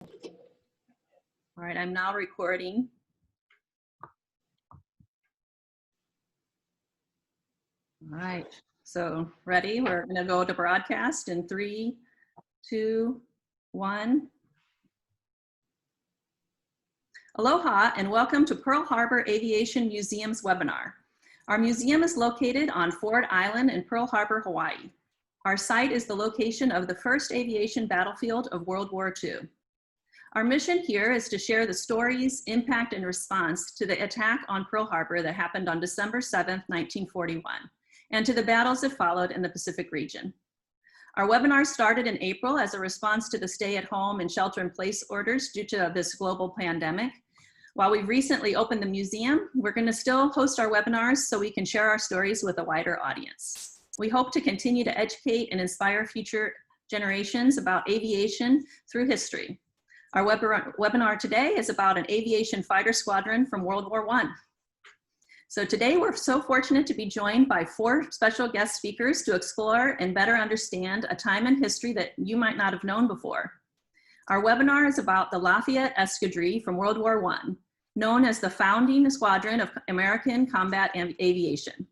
All right, I'm now recording. All right, so ready? We're going to go to broadcast in 3, 2, 1. Aloha and welcome to Pearl Harbor Aviation Museum's webinar. Our museum is located on Ford Island in Pearl Harbor, Hawaii. Our site is the location of the first aviation battlefield of World War II. Our mission here is to share the stories, impact, and response to the attack on Pearl Harbor that happened on December 7th, 1941, and to the battles that followed in the Pacific region. Our webinar started in April as a response to the stay-at-home and shelter-in-place orders due to this global pandemic. While we've recently opened the museum, we're going to still host our webinars so we can share our stories with a wider audience. We hope to continue to educate and inspire future generations about aviation through history. Our webinar today is about an aviation fighter squadron from World War I. So today we're so fortunate to be joined by 4 special guest speakers to explore and better understand a time in history that you might not have known before. Our webinar is about the Lafayette Escadrille from World War I, known as the founding squadron of American combat aviation.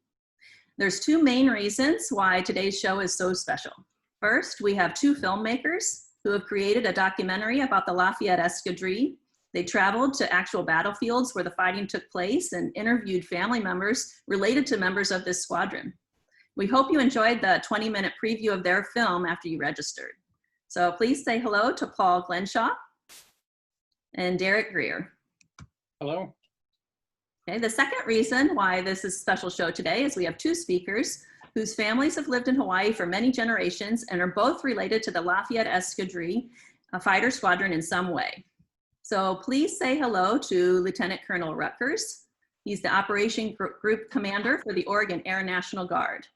There's 2 main reasons why today's show is so special. First, we have 2 filmmakers who have created a documentary about the Lafayette Escadrille. They traveled to actual battlefields where the fighting took place and interviewed family members related to members of this squadron. We hope you enjoyed the 20-minute preview of their film after you registered. So please say hello to Paul Glenshaw and Derek Greer. Hello. Okay, the second reason why this is a special show today is we have 2 speakers whose families have lived in Hawaii for many generations and are both related to the Lafayette Escadrille, a fighter squadron in some way. So please say hello to Lieutenant Colonel Rutgers. He's the Operation Group Commander for the Oregon Air National Guard.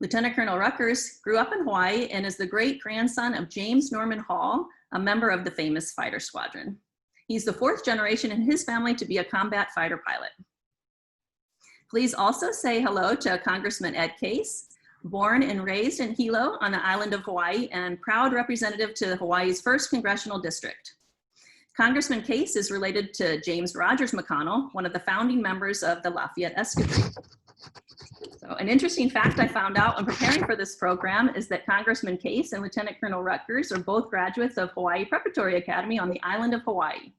Lieutenant Colonel Rutgers grew up in Hawaii and is the great-grandson of James Norman Hall, a member of the famous fighter squadron. He's the 4th generation in his family to be a combat fighter pilot. Please also say hello to Congressman Ed Case, born and raised in Hilo on the island of Hawaii and proud representative to Hawaii's 1st Congressional District. Congressman Case is related to James Rogers McConnell, one of the founding members of the Lafayette Escadrille. So an interesting fact I found out when preparing for this program is that Congressman Case and Lieutenant Colonel Rutgers are both graduates of Hawaii Preparatory Academy on the island of Hawaii.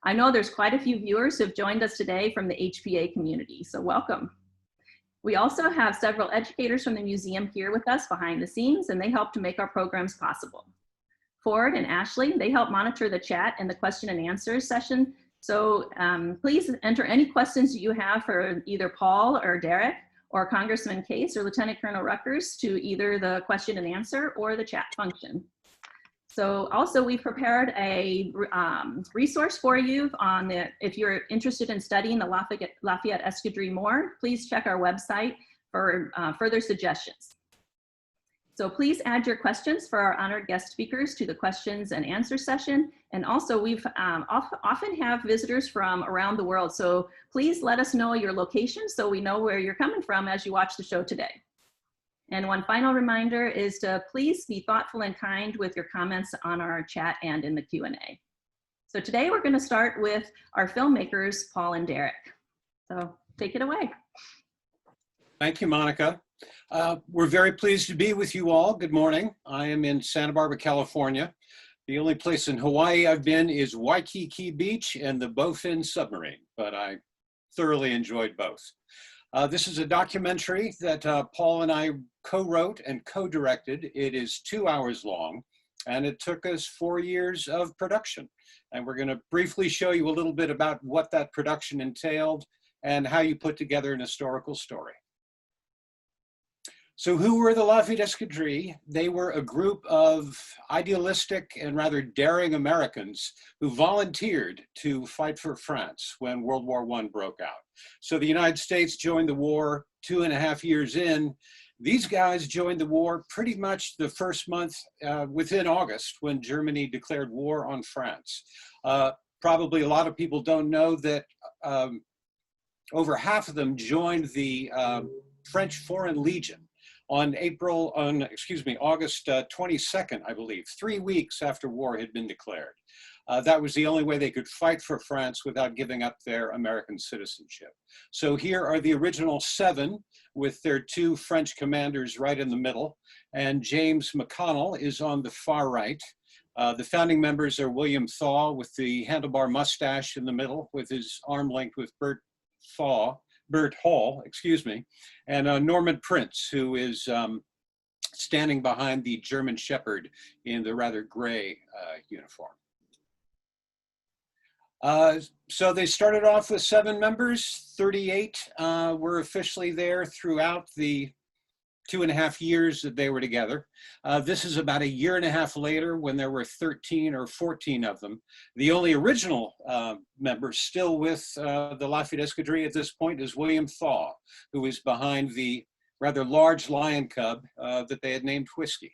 I know there's quite a few viewers who have joined us today from the HPA community, so welcome. We also have several educators from the museum here with us behind the scenes, and they help to make our programs possible. Ford and Ashley, they help monitor the chat and the question and answer session. So please enter any questions you have for either Paul or Derek or Congressman Case or Lieutenant Colonel Rutgers to either the question and answer or the chat function. So also we've prepared a resource for you on if you're interested in studying the Lafayette Escadrille more, please check our website for further suggestions. So please add your questions for our honored guest speakers to the questions and answer session. And also we've often have visitors from around the world. So please let us know your location so we know where you're coming from as you watch the show today. And one final reminder is to please be thoughtful and kind with your comments on our chat and in the Q&A. So today we're going to start with our filmmakers, Paul and Derek. So take it away. Thank you, Monica. We're very pleased to be with you all. Good morning. I am in Santa Barbara, California. The only place in Hawaii I've been is Waikiki Beach and the Bowfin submarine, but I thoroughly enjoyed both. This is a documentary that Paul and I co-wrote and co-directed. It is 2 hours long, and it took us 4 years of production. And we're going to briefly show you a little bit about what that production entailed and how you put together an historical story. So who were the Lafayette Escadrille? They were a group of idealistic and rather daring Americans who volunteered to fight for France when World War I broke out. So the United States joined the war 2.5 years in. These guys joined the war pretty much the first month within August when Germany declared war on France. Probably a lot of people don't know that over half of them joined the French Foreign Legion on August 22nd, I believe, 3 weeks after war had been declared. That was the only way they could fight for France without giving up their American citizenship. So here are the original 7 with their 2 French commanders right in the middle, and James McConnell is on the far right. The founding members are William Thaw with the handlebar mustache in the middle with his arm linked with Bert Hall, excuse me, and Norman Prince, who is standing behind the German Shepherd in the rather gray uniform. So they started off with 7 members, 38 were officially there throughout the 2.5 years that they were together. This is about 1.5 years later when there were 13 or 14 of them. The only original member still with the Lafayette Escadrille at this point is William Thaw, who is behind the rather large lion cub that they had named Whiskey.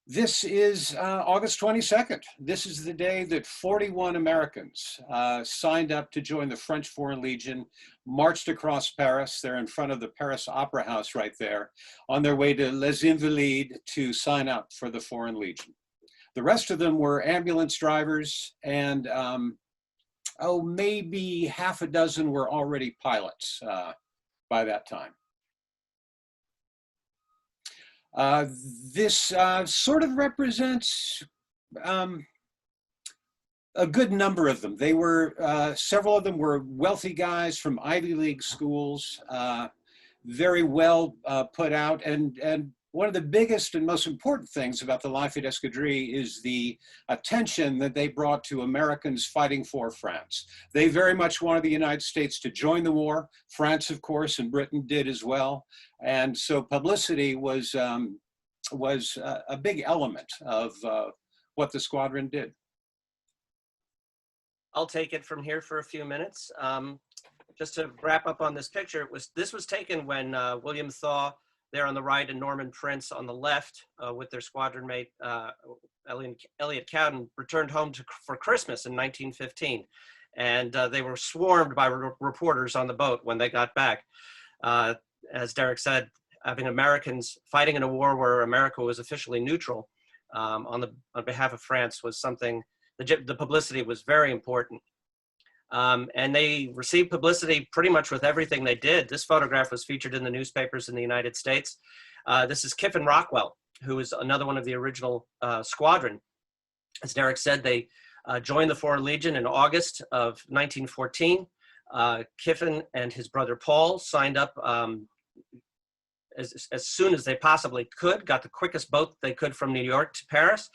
This is August 22nd. This is the day that 41 Americans signed up to join the French Foreign Legion, marched across Paris. They're in front of the Paris Opera House right there, on their way to Les Invalides to sign up for the Foreign Legion. The rest of them were ambulance drivers, and maybe half a dozen were already pilots by that time. This sort of represents a good number of them. They were, several of them were wealthy guys from Ivy League schools, very well put out, and one of the biggest and most important things about the Lafayette Escadrille is the attention that they brought to Americans fighting for France. They very much wanted the United States to join the war. France, of course, and Britain did as well. And so publicity was a big element of what the squadron did. I'll take it from here for a few minutes. Just to wrap up on this picture, this was taken when William Thaw, there on the right, and Norman Prince on the left, with their squadron mate, Elliot Cowden, returned home for Christmas in 1915. And they were swarmed by reporters on the boat when they got back. As Derek said, having Americans fighting in a war where America was officially neutral on behalf of France was something, the publicity was very important. And they received publicity pretty much with everything they did. This photograph was featured in the newspapers in the United States. This is Kiffin Rockwell, who is another one of the original squadron. As Derek said, they joined the Foreign Legion in August of 1914. Kiffin and his brother Paul signed up as soon as they possibly could, got the quickest boat they could from New York to Paris.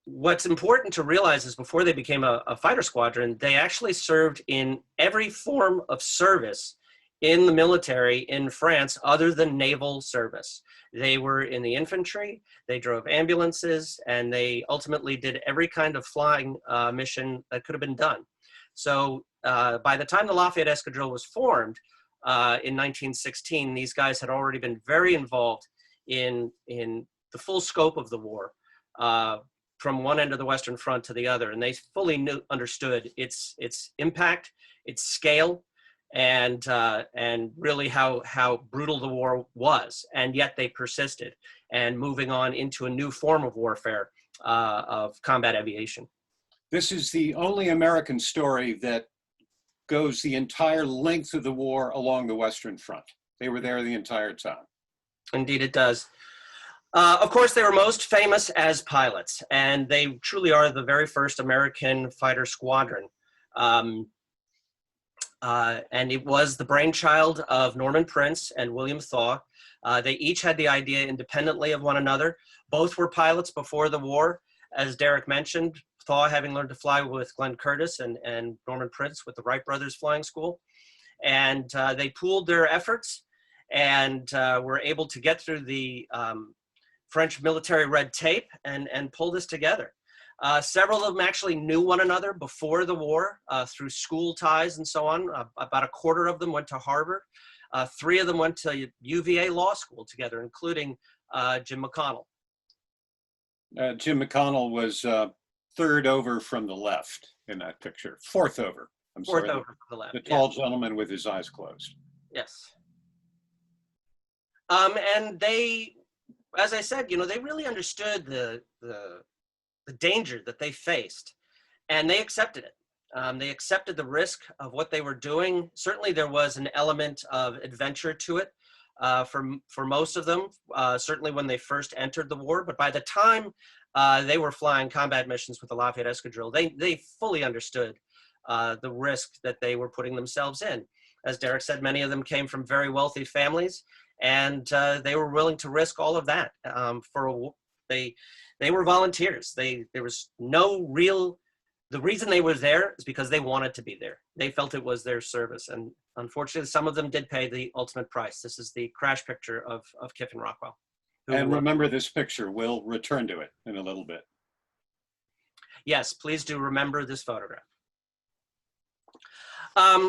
What's important to realize is before they became a fighter squadron, they actually served in every form of service in the military in France other than naval service. They were in the infantry, they drove ambulances, and they ultimately did every kind of flying mission that could have been done. So by the time the Lafayette Escadrille was formed in 1916, these guys had already been very involved in the full scope of the war, from one end of the Western Front to the other, and they fully understood its impact, its scale, and really how brutal the war was. And yet they persisted, and moving on into a new form of warfare, of combat aviation. This is the only American story that goes the entire length of the war along the Western Front. They were there the entire time. Indeed, it does. Of course, they were most famous as pilots, and they truly are the very first American fighter squadron. And it was the brainchild of Norman Prince and William Thaw. They each had the idea independently of one another. Both were pilots before the war, as Derek mentioned, Thaw having learned to fly with Glenn Curtis and Norman Prince with the Wright Brothers Flying School. And they pooled their efforts and were able to get through the French military red tape and pull this together. Several of them actually knew one another before the war through school ties and so on. About a quarter of them went to Harvard. 3 of them went to UVA Law School together, including Jim McConnell. Jim McConnell was 3rd over from the left in that picture. 4th over. I'm sorry. 4th over from the left. The tall gentleman with his eyes closed. Yes. And they, as I said, they really understood the danger that they faced, and they accepted it. They accepted the risk of what they were doing. Certainly there was an element of adventure to it for most of them, certainly when they first entered the war. But by the time they were flying combat missions with the Lafayette Escadrille, they fully understood the risk that they were putting themselves in. As Derek said, many of them came from very wealthy families, and they were willing to risk all of that. They were volunteers. There was no real, the reason they were there is because they wanted to be there. They felt it was their service, and unfortunately, some of them did pay the ultimate price. This is the crash picture of Kiffin Rockwell. And remember this picture. We'll return to it in a little bit. Yes, please do remember this photograph.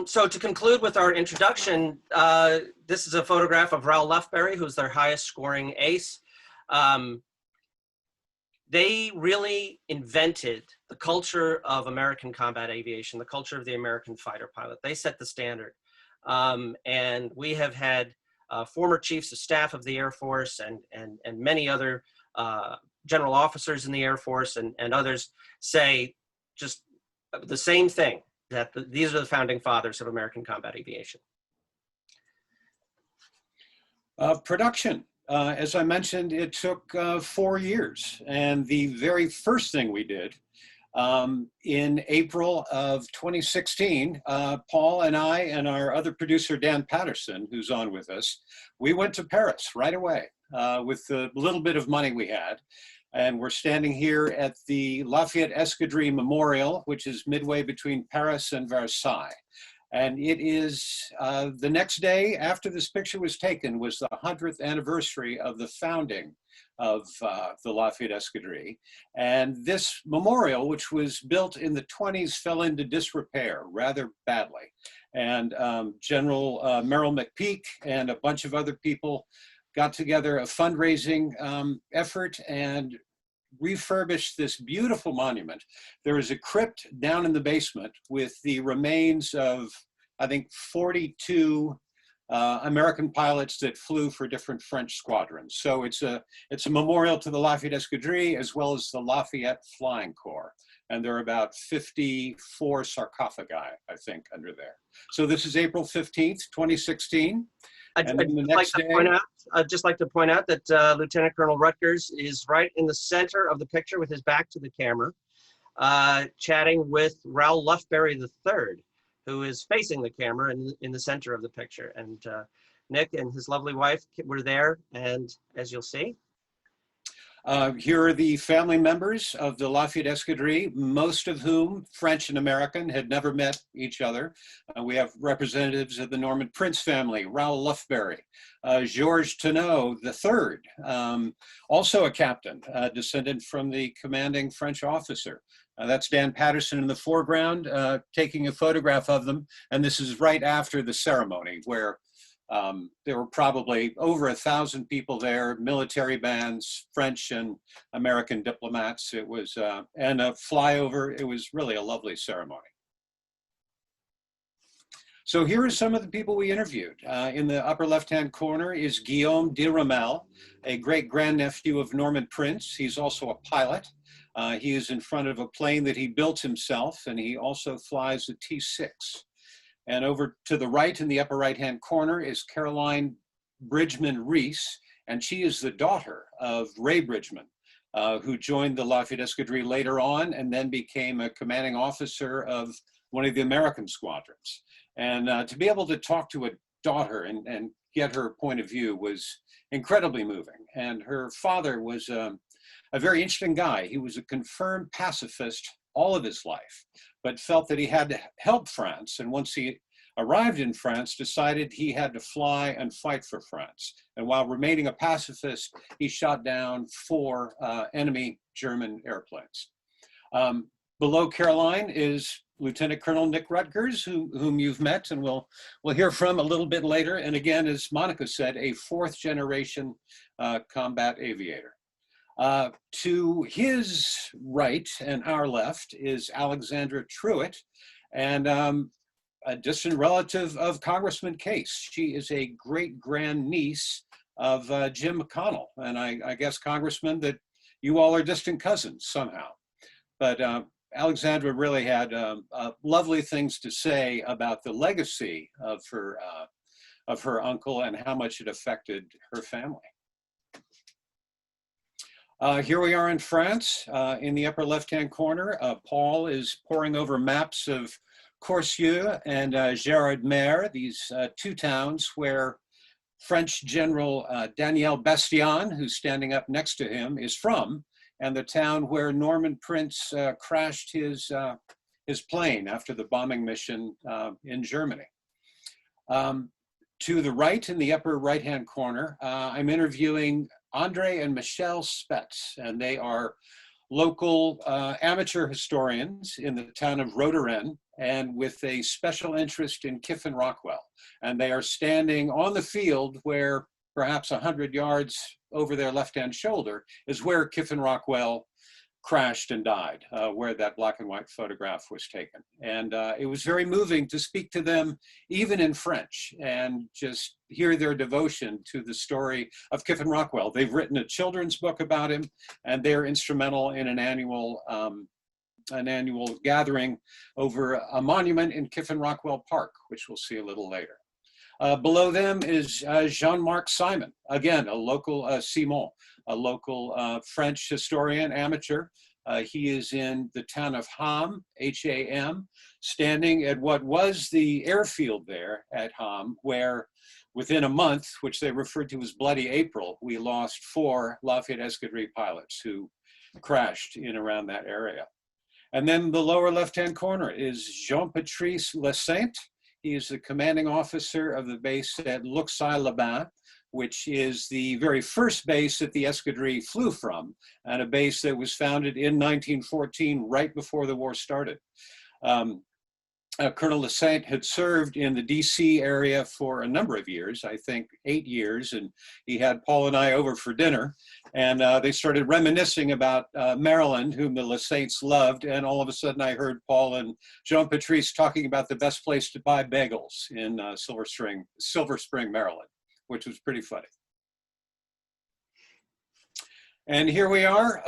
So to conclude with our introduction, this is a photograph of Raoul Lufberry, who's their highest scoring ace. They really invented the culture of American combat aviation, the culture of the American fighter pilot. They set the standard. And we have had former chiefs of staff of the Air Force and many other general officers in the Air Force and others say just the same thing, that these are the founding fathers of American combat aviation. Production. As I mentioned, it took 4 years. And the very first thing we did in April of 2016, Paul and I and our other producer, Dan Patterson, who's on with us, we went to Paris right away with the little bit of money we had. And we're standing here at the Lafayette Escadrille Memorial, which is midway between Paris and Versailles. And it is the next day after this picture was taken was the 100th anniversary of the founding of the Lafayette Escadrille. And this memorial, which was built in the 20s, fell into disrepair rather badly. And General Merrill McPeak and a bunch of other people got together a fundraising effort and refurbished this beautiful monument. There is a crypt down in the basement with the remains of, I think, 42 American pilots that flew for different French squadrons. So it's a memorial to the Lafayette Escadrille as well as the Lafayette Flying Corps. And there are about 54 sarcophagi, I think, under there. So this is April 15th, 2016. I'd just like to point out that Lieutenant Colonel Rutgers is right in the center of the picture with his back to the camera, chatting with Raoul Lufberry III, who is facing the camera in the center of the picture. And Nick and his lovely wife were there, and as you'll see. Here are the family members of the Lafayette Escadrille, most of whom, French and American, had never met each other. We have representatives of the Norman Prince family, Raoul Lufberry, Georges Tonneau III, also a captain, descended from the commanding French officer. That's Dan Patterson in the foreground, taking a photograph of them. And this is right after the ceremony where there were probably over 1,000 people there, military bands, French and American diplomats. It was, and a flyover. It was really a lovely ceremony. So here are some of the people we interviewed. In the upper left-hand corner is Guillaume de Ramel, a great-grandnephew of Norman Prince. He's also a pilot. He is in front of a plane that he built himself, and he also flies a T-6. And over to the right in the upper right-hand corner is Caroline Bridgman Reese, and she is the daughter of Ray Bridgman, who joined the Lafayette Escadrille later on and then became a commanding officer of one of the American squadrons. And to be able to talk to a daughter and get her point of view was incredibly moving. And her father was a very interesting guy. He was a confirmed pacifist all of his life, but felt that he had to help France. And once he arrived in France, decided he had to fly and fight for France. And while remaining a pacifist, he shot down 4 enemy German airplanes. Below Caroline is Lieutenant Colonel Nick Rutgers, whom you've met and we'll hear from a little bit later. And again, as Monica said, a 4th generation combat aviator. To his right and our left is Alexandra Truitt, and a distant relative of Congressman Case. She is a great-grandniece of Jim McConnell. And I guess, Congressman, that you all are distant cousins somehow. But Alexandra really had lovely things to say about the legacy of her uncle and how much it affected her family. Here we are in France. In the upper left-hand corner, Paul is poring over maps of Corsieux and Gérardmer, these two towns where French General Daniel Bastien, who's standing up next to him, is from, and the town where Norman Prince crashed his plane after the bombing mission in Germany. To the right, in the upper right-hand corner, I'm interviewing Andre and Michelle Spetz, and they are local amateur historians in the town of Roederen, and with a special interest in Kiffen Rockwell. And they are standing on the field where perhaps 100 yards over their left-hand shoulder is where Kiffen Rockwell crashed and died, where that black and white photograph was taken. And it was very moving to speak to them, even in French, and just hear their devotion to the story of Kiffen Rockwell. They've written a children's book about him, and they're instrumental in an annual gathering over a monument in Kiffen Rockwell Park, which we'll see a little later. Below them is Jean-Marc Simon, again, a local Simon, a local French historian, amateur. He is in the town of Ham, H-A-M, standing at what was the airfield there at Ham, where within a month, which they referred to as Bloody April, we lost 4 Lafayette Escadrille pilots who crashed in around that area. And then the lower left-hand corner is Jean-Patrice Lasainte. He is the commanding officer of the base at Luxeuil-les-Bains, which is the very first base that the Escadrille flew from, and a base that was founded in 1914, right before the war started. Colonel Lasainte had served in the DC area for a number of years, I think 8 years, and he had Paul and I over for dinner, and they started reminiscing about Maryland, whom the Lasaintes loved, and all of a sudden I heard Paul and Jean-Patrice talking about the best place to buy bagels in Silver Spring, Maryland, which was pretty funny. And here we are.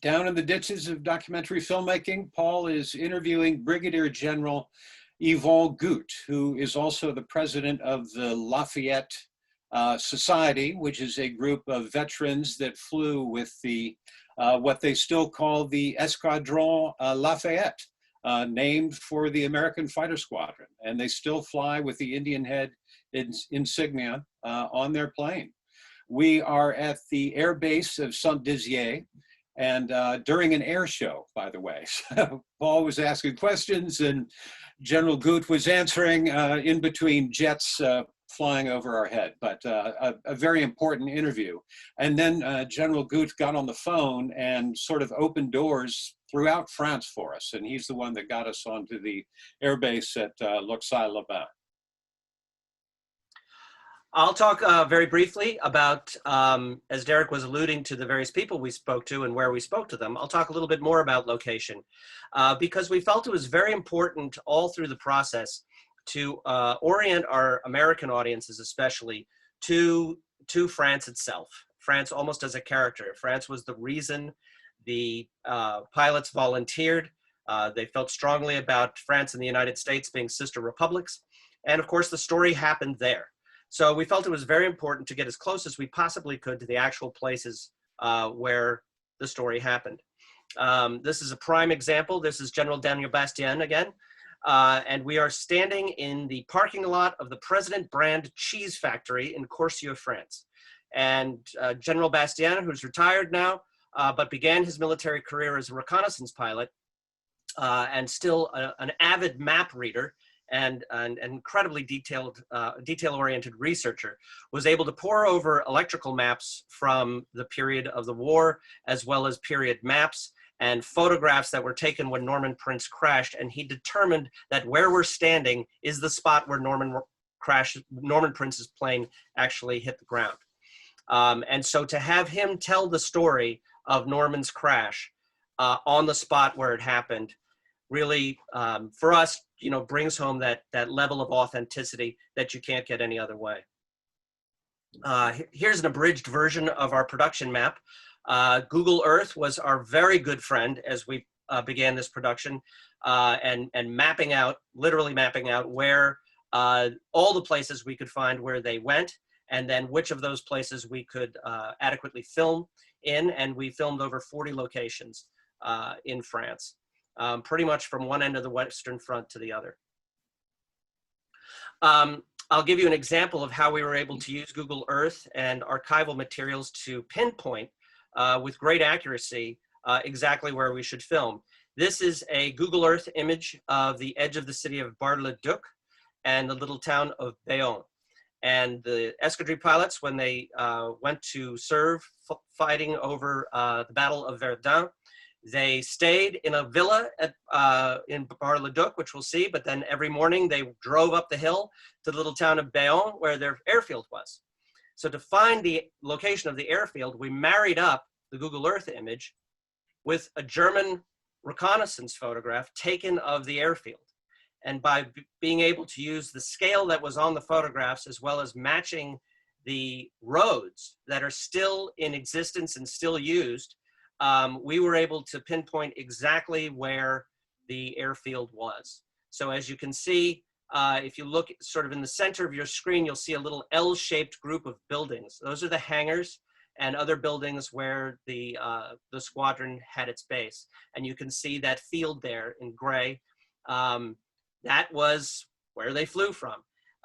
Down in the ditches of documentary filmmaking, Paul is interviewing Brigadier General Yvon Goutte, who is also the president of the Lafayette Society, which is a group of veterans that flew with the what they still call the Escadrille Lafayette, named for the American fighter squadron. And they still fly with the Indian head insignia on their plane. We are at the air base of Saint-Dizier, and during an air show, by the way. So Paul was asking questions and General Goutte was answering in between jets flying over our head, but a very important interview. And then General Goutte got on the phone and sort of opened doors throughout France for us. And he's the one that got us onto the air base at Luxeuil-les-Bains. I'll talk very briefly about, as Derek was alluding to the various people we spoke to and where we spoke to them, I'll talk a little bit more about location because we felt it was very important all through the process to orient our American audiences especially to France itself. France almost as a character. France was the reason the pilots volunteered. They felt strongly about France and the United States being sister republics. And of course, the story happened there. So we felt it was very important to get as close as we possibly could to the actual places where the story happened. This is a prime example. This is General Daniel Bastien again. And we are standing in the parking lot of the President Brand Cheese Factory in Corsieux, France. And General Bastien, who's retired now, but began his military career as a reconnaissance pilot and still an avid map reader, and an incredibly detail-oriented researcher, was able to pore over electrical maps from the period of the war, as well as period maps and photographs that were taken when Norman Prince crashed. And he determined that where we're standing is the spot where Norman Prince's plane actually hit the ground. And so to have him tell the story of Norman's crash on the spot where it happened, really, for us, brings home that level of authenticity that you can't get any other way. Here's an abridged version of our production map. Google Earth was our very good friend as we began this production, and mapping out, literally mapping out where all the places we could find where they went, and then which of those places we could adequately film in. And we filmed over 40 locations in France, pretty much from one end of the Western Front to the other. I'll give you an example of how we were able to use Google Earth and archival materials to pinpoint with great accuracy exactly where we should film. This is a Google Earth image of the edge of the city of Bar-le-Duc and the little town of Bayonne. And the escadrille pilots, when they went to serve fighting over the Battle of Verdun, they stayed in a villa at, in Bar-le-Duc, which we'll see, but then every morning they drove up the hill to the little town of Bayonne where their airfield was. So to find the location of the airfield, we married up the Google Earth image with a German reconnaissance photograph taken of the airfield. And by being able to use the scale that was on the photographs, as well as matching the roads that are still in existence and still used, we were able to pinpoint exactly where the airfield was. So as you can see, if you look sort of in the center of your screen, you'll see a little L-shaped group of buildings. Those are the hangars and other buildings where the squadron had its base. And you can see that field there in gray. That was where they flew from.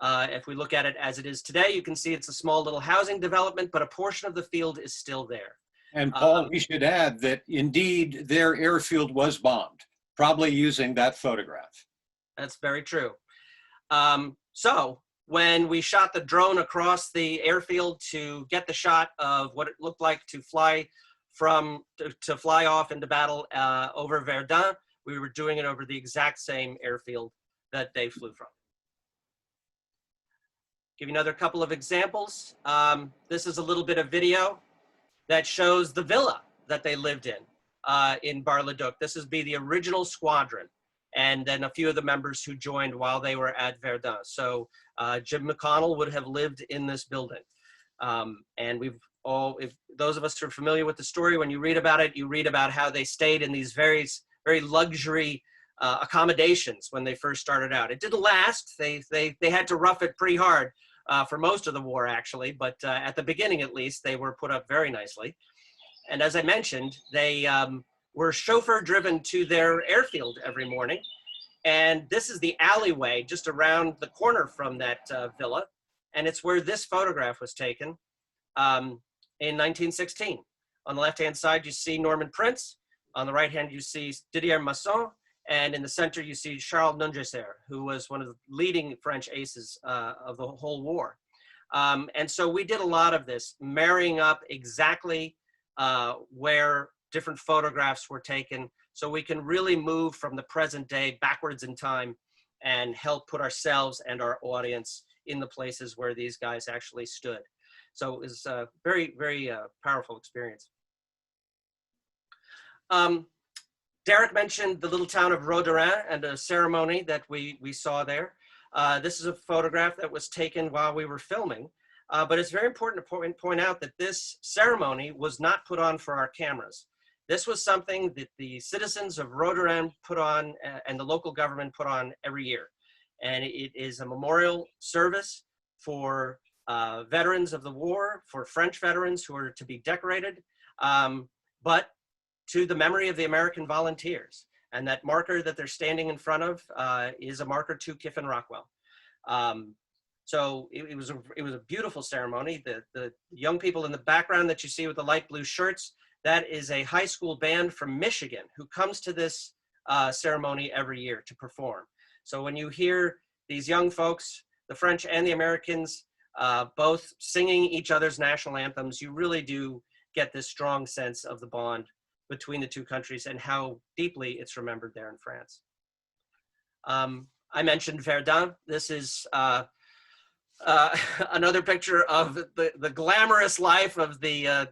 If we look at it as it is today, you can see it's a small little housing development, but a portion of the field is still there. And Paul, we should add that indeed their airfield was bombed, probably using that photograph. That's very true. So when we shot the drone across the airfield to get the shot of what it looked like to fly from, to fly off into battle over Verdun, we were doing it over the exact same airfield that they flew from. Give you another couple of examples. This is a little bit of video that shows the villa that they lived in Bar-le-Duc. This is the original squadron, and then a few of the members who joined while they were at Verdun. So Jim McConnell would have lived in this building. And we've all, if those of us who are familiar with the story, when you read about it, you read about how they stayed in these very luxury accommodations when they first started out. It didn't last. They had to rough it pretty hard for most of the war, actually, but at the beginning, at least, they were put up very nicely. And as I mentioned, they were chauffeur-driven to their airfield every morning. And this is the alleyway just around the corner from that villa. And it's where this photograph was taken in 1916. On the left-hand side, you see Norman Prince. On the right-hand, you see Didier Masson. And in the center, you see Charles Nungesser, who was one of the leading French aces of the whole war. And so we did a lot of this, marrying up exactly where different photographs were taken, so we can really move from the present day backwards in time and help put ourselves and our audience in the places where these guys actually stood. So it was a very, very powerful experience. Derek mentioned the little town of Rodorin and a ceremony that we saw there. This is a photograph that was taken while we were filming, but it's very important to point out that this ceremony was not put on for our cameras. This was something that the citizens of Rodorin put on and the local government put on every year. And it is a memorial service for veterans of the war, for French veterans who are to be decorated, but to the memory of the American volunteers. And that marker that they're standing in front of is a marker to Kiffen Rockwell. So it was a beautiful ceremony. The young people in the background that you see with the light blue shirts, that is a high school band from Michigan who comes to this ceremony every year to perform. So when you hear these young folks, the French and the Americans, both singing each other's national anthems, you really do get this strong sense of the bond between the two countries and how deeply it's remembered there in France. I mentioned Verdun. This is another picture of the glamorous life of the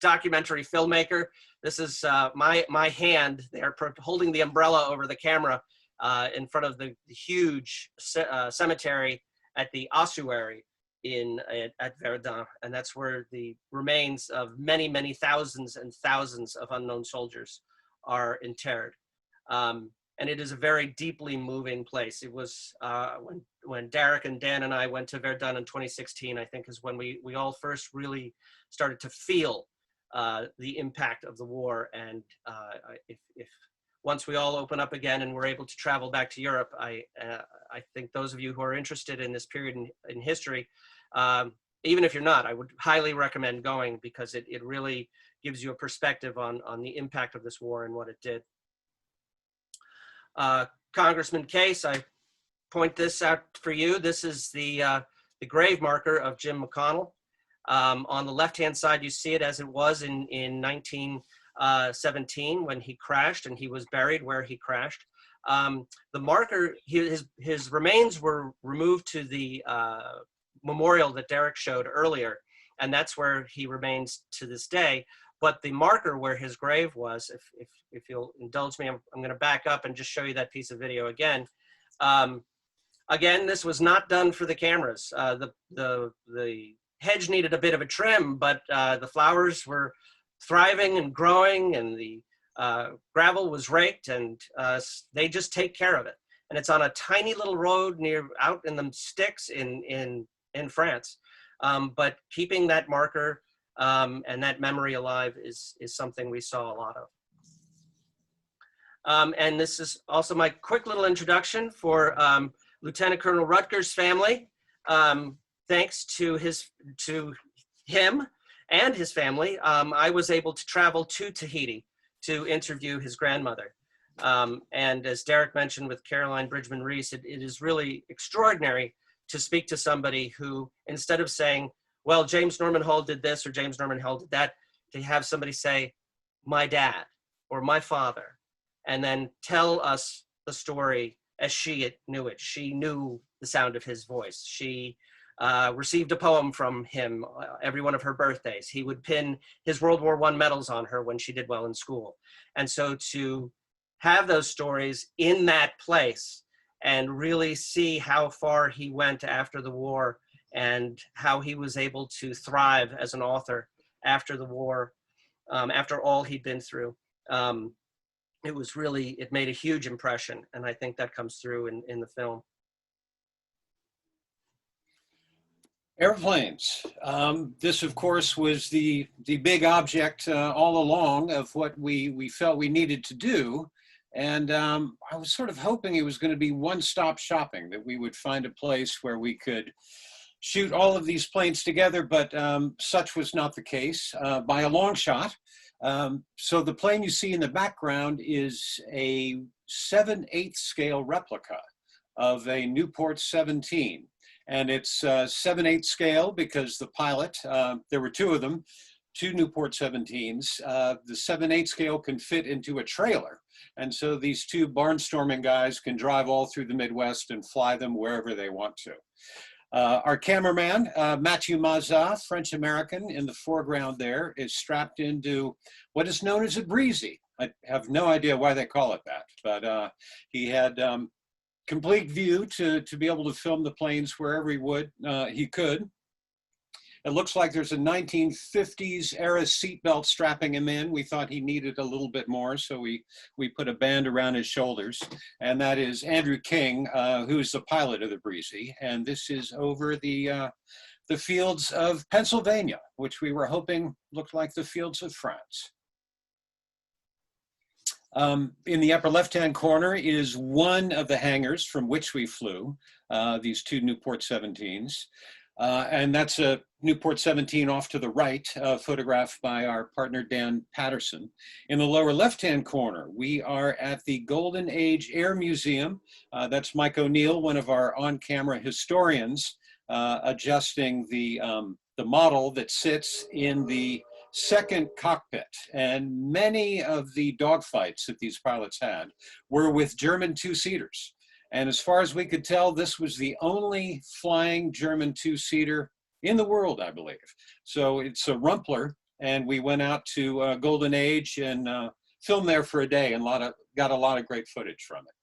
documentary filmmaker. This is my hand. They're holding the umbrella over the camera in front of the huge cemetery at the ossuary at Verdun, and that's where the remains of many, many thousands and thousands of unknown soldiers are interred. And it is a very deeply moving place. It was when Derek and Dan and I went to Verdun in 2016, I think is when we all first really started to feel the impact of the war. And if once we all open up again and we're able to travel back to Europe, I think those of you who are interested in this period in history, even if you're not, I would highly recommend going, because it really gives you a perspective on the impact of this war and what it did. Congressman Case, I point this out for you. This is the grave marker of Jim McConnell. On the left-hand side, you see it as it was in 1917 when he crashed, and he was buried where he crashed. The marker, his remains were removed to the memorial that Derek showed earlier, and that's where he remains to this day. But the marker where his grave was, if you'll indulge me, I'm going to back up and just show you that piece of video again. Again, this was not done for the cameras. The hedge needed a bit of a trim, but the flowers were thriving and growing, and the gravel was raked, and they just take care of it. And it's on a tiny little road out in the sticks in France. But keeping that marker and that memory alive is something we saw a lot of. And this is also my quick little introduction for Lieutenant Colonel Rutgers' family. Thanks to him and his family, I was able to travel to Tahiti to interview his grandmother. And as Derek mentioned with Caroline Bridgman-Reese, it is really extraordinary to speak to somebody who, instead of saying, well, James Norman Hall did this or James Norman Hall did that, to have somebody say, my dad or my father, and then tell us the story as she knew it. She knew the sound of his voice. She received a poem from him every one of her birthdays. He would pin his World War I medals on her when she did well in school. And so to have those stories in that place and really see how far he went after the war and how he was able to thrive as an author after the war, after all he'd been through. It made a huge impression, and I think that comes through in the film. Airplanes. This, of course, was the big object all along of what we felt we needed to do. And I was sort of hoping it was going to be one-stop shopping, that we would find a place where we could shoot all of these planes together, but such was not the case by a long shot. So the plane you see in the background is a 7/8 scale replica of a Newport 17. And it's 7/8 scale because the pilot, there were two of them, two Newport 17s. The 7/8 scale can fit into a trailer. And so these two barnstorming guys can drive all through the Midwest and fly them wherever they want to. Our cameraman, Mathieu Mazza, French-American, in the foreground there, is strapped into what is known as a breezy. I have no idea why they call it that, but he had complete view to be able to film the planes wherever he could. It looks like there's a 1950s era seatbelt strapping him in. We thought he needed a little bit more, so we put a band around his shoulders. And that is Andrew King, who's the pilot of the Breezy. And this is over the fields of Pennsylvania, which we were hoping looked like the fields of France. In the upper left-hand corner is one of the hangars from which we flew, these two Newport 17s. And that's a Newport 17 off to the right, photographed by our partner Dan Patterson. In the lower left-hand corner, we are at the Golden Age Air Museum. That's Mike O'Neill, one of our on-camera historians, adjusting the model that sits in the second cockpit. And many of the dogfights that these pilots had were with German two-seaters. And as far as we could tell, this was the only flying German two-seater in the world, I believe. So it's a Rumpler, and we went out to Golden Age and filmed there for a day and got a lot of great footage from it.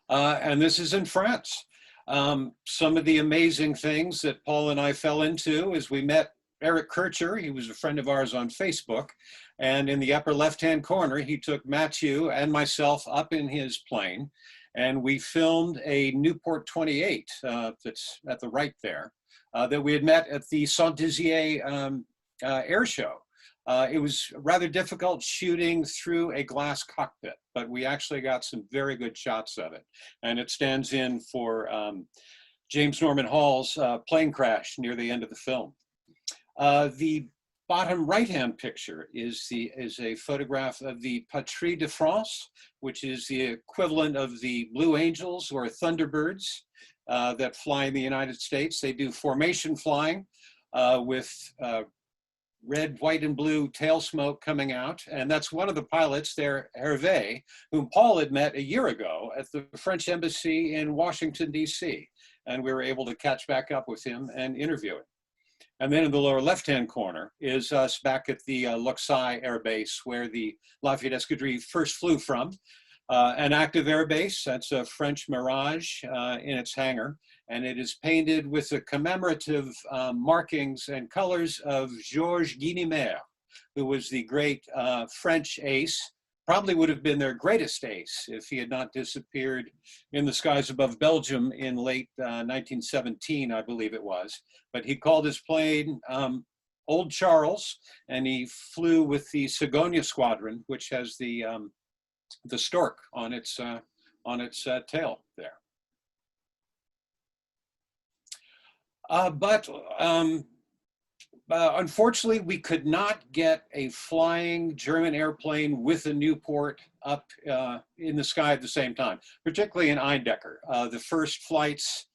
And this is in France. Some of the amazing things that Paul and I fell into is we met Eric Kircher. He was a friend of ours on Facebook. And in the upper left-hand corner, he took Matthew and myself up in his plane. And we filmed a Newport 28 that's at the right there that we had met at the Saint-Dizier air show. It was rather difficult shooting through a glass cockpit, but we actually got some very good shots of it. And it stands in for James Norman Hall's plane crash near the end of the film. The bottom right-hand picture is a photograph of the Patrie de France, which is the equivalent of the Blue Angels or Thunderbirds that fly in the United States. They do formation flying with red, white, and blue tail smoke coming out. And that's one of the pilots there, Hervé, whom Paul had met a year ago at the French Embassy in Washington, D.C. And we were able to catch back up with him and interview him. And then in the lower left-hand corner is us back at the Luxeuil Air Base, where the Lafayette Escadrille first flew from. An active air base, that's a French Mirage in its hangar, and it is painted with the commemorative markings and colors of Georges Guinemer, who was the great French ace, probably would have been their greatest ace if he had not disappeared in the skies above Belgium in late 1917, I believe it was. But he called his plane Old Charles, and he flew with the Cigonia squadron, which has the stork on its tail there. But unfortunately, we could not get a flying German airplane with a Newport up in the sky at the same time, particularly in Eindecker. The first flights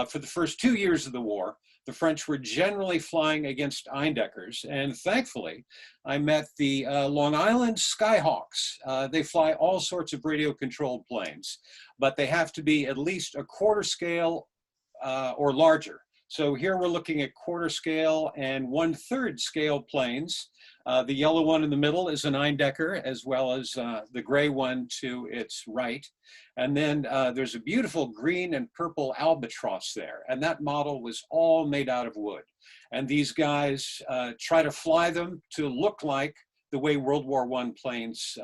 for the first 2 years of the war, the French were generally flying against Eindeckers, and thankfully, I met the Long Island Skyhawks. They fly all sorts of radio-controlled planes, but they have to be at least a quarter scale or larger. So here we're looking at quarter scale and 1/3 scale planes. The yellow one in the middle is an Eindecker, as well as the gray one to its right. And then there's a beautiful green and purple albatross there. And that model was all made out of wood. And these guys try to fly them to look like the way World War I planes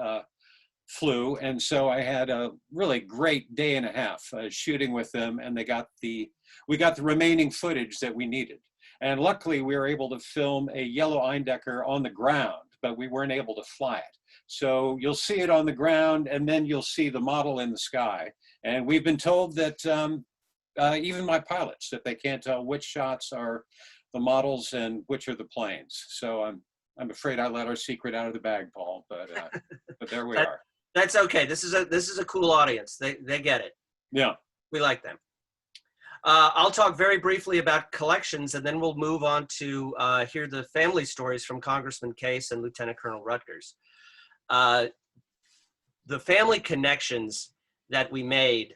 flew. And so I had a really great day and a half shooting with them, and we got the remaining footage that we needed. And luckily we were able to film a yellow Eindecker on the ground, but we weren't able to fly it. So you'll see it on the ground, and then you'll see the model in the sky. And we've been told that even my pilots, that they can't tell which shots are the models and which are the planes. So I'm afraid I let our secret out of the bag, Paul, but there we are. That's okay. This is a cool audience. They get it. Yeah. We like them. I'll talk very briefly about collections, and then we'll move on to hear the family stories from Congressman Case and Lieutenant Colonel Rutgers. The family connections that we made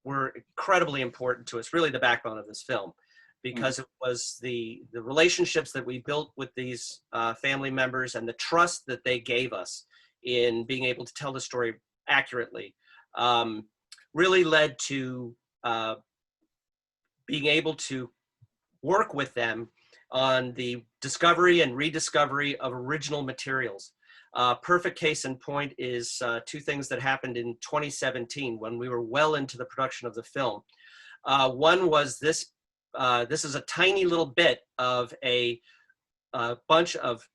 were incredibly important to us, really the backbone of this film, because it was the relationships that we built with these family members and the trust that they gave us in being able to tell the story accurately, really led to being able to work with them on the discovery and rediscovery of original materials. Perfect case in point is two things that happened in 2017 when we were well into the production of the film. One was this is a tiny little bit of a bunch of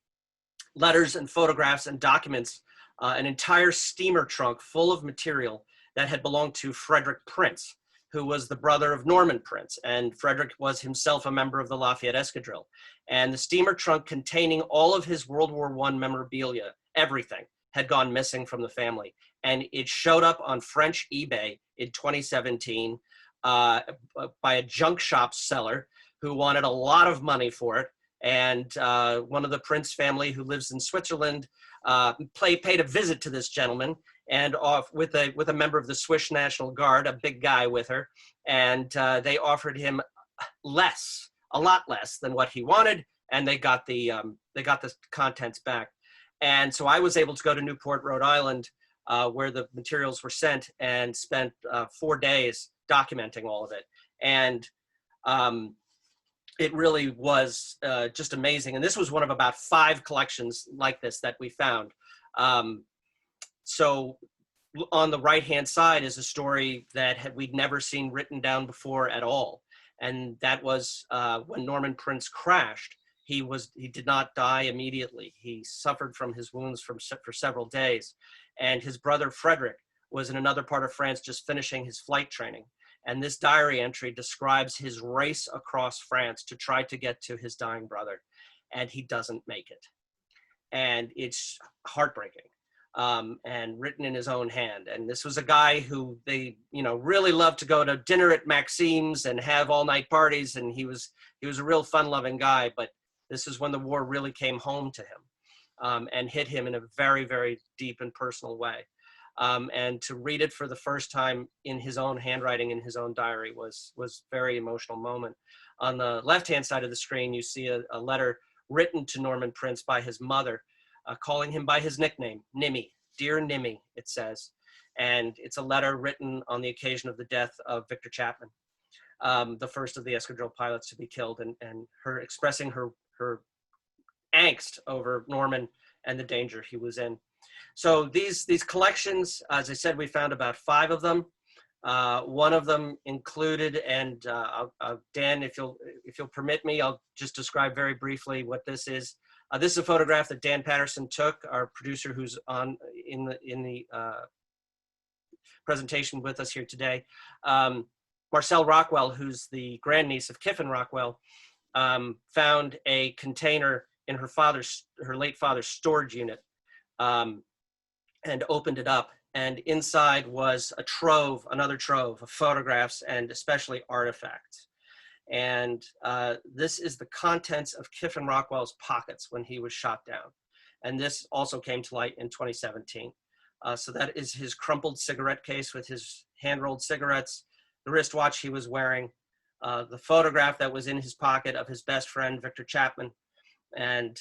letters and photographs and documents, an entire steamer trunk full of material that had belonged to Frederick Prince, who was the brother of Norman Prince. And Frederick was himself a member of the Lafayette Escadrille. And the steamer trunk containing all of his World War I memorabilia, everything, had gone missing from the family. And it showed up on French eBay in 2017 by a junk shop seller who wanted a lot of money for it. And one of the Prince family who lives in Switzerland paid a visit to this gentleman, and with a member of the Swiss National Guard, a big guy with her, and they offered him a lot less than what he wanted, and they got the contents back. And so I was able to go to Newport, Rhode Island, where the materials were sent, and spent 4 days documenting all of it. And it really was just amazing. And this was one of about 5 collections like this that we found. So on the right-hand side is a story that we'd never seen written down before at all. And that was when Norman Prince crashed. He did not die immediately. He suffered from his wounds for several days. And his brother Frederick was in another part of France just finishing his flight training. And this diary entry describes his race across France to try to get to his dying brother. And he doesn't make it. And it's heartbreaking. And written in his own hand. And this was a guy who they, really loved to go to dinner at Maxime's and have all-night parties. And he was a real fun-loving guy. But this is when the war really came home to him and hit him in a very, very deep and personal way. And to read it for the first time in his own handwriting, in his own diary, was a very emotional moment. On the left-hand side of the screen, you see a letter written to Norman Prince by his mother, calling him by his nickname, Nimmy, Dear Nimmy, it says. And it's a letter written on the occasion of the death of Victor Chapman, the first of the Escadrille pilots to be killed, and her expressing her angst over Norman and the danger he was in. So these collections, as I said, we found about 5 of them. One of them included, and Dan, if you'll permit me, I'll just describe very briefly what this is. This is a photograph that Dan Patterson took, our producer who's on in the presentation with us here today. Marcelle Rockwell, who's the grandniece of Kiffin Rockwell, found a container in her late father's storage unit, and opened it up. And inside was another trove of photographs and especially artifacts. And this is the contents of Kiffin Rockwell's pockets when he was shot down. And this also came to light in 2017. So that is his crumpled cigarette case with his hand-rolled cigarettes, the wristwatch he was wearing, the photograph that was in his pocket of his best friend, Victor Chapman, and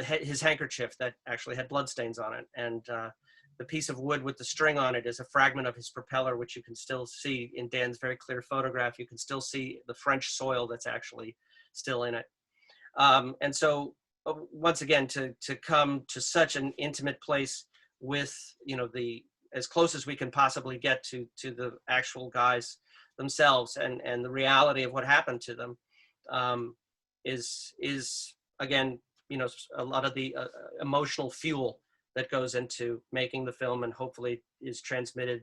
his handkerchief that actually had bloodstains on it. And the piece of wood with the string on it is a fragment of his propeller, which you can still see in Dan's very clear photograph. You can still see the French soil that's actually still in it. And so once again, to come to such an intimate place with, as close as we can possibly get to the actual guys themselves and the reality of what happened to them is again, a lot of the emotional fuel that goes into making the film and hopefully is transmitted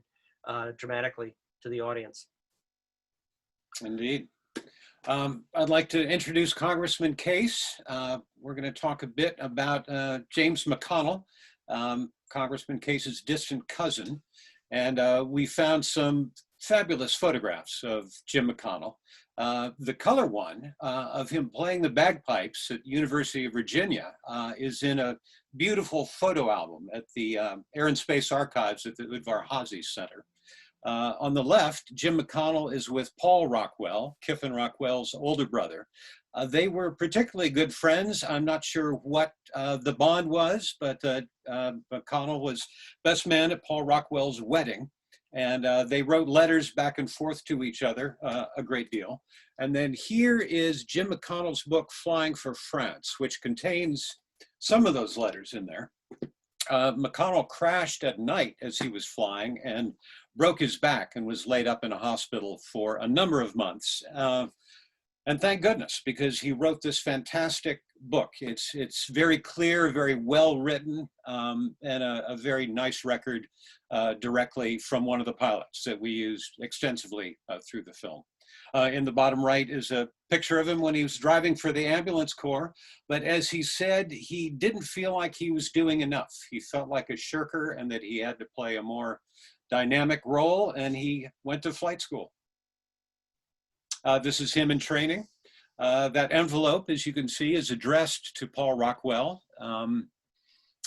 dramatically to the audience. Indeed. I'd like to introduce Congressman Case. We're going to talk a bit about James McConnell, Congressman Case's distant cousin. And we found some fabulous photographs of Jim McConnell. The color one of him playing the bagpipes at University of Virginia is in a beautiful photo album at the Air and Space Archives at the Udvar Hazy Center. On the left, Jim McConnell is with Paul Rockwell, Kiffin Rockwell's older brother. They were particularly good friends. I'm not sure what the bond was, but McConnell was best man at Paul Rockwell's wedding. And they wrote letters back and forth to each other a great deal. And then here is Jim McConnell's book, Flying for France, which contains some of those letters in there. McConnell crashed at night as he was flying and broke his back and was laid up in a hospital for a number of months. And thank goodness, because he wrote this fantastic book. It's very clear, very well written, and a very nice record directly from one of the pilots that we used extensively through the film. In the bottom right is a picture of him when he was driving for the ambulance corps. But as he said, he didn't feel like he was doing enough. He felt like a shirker and that he had to play a more dynamic role, and he went to flight school. This is him in training. That envelope, as you can see, is addressed to Paul Rockwell.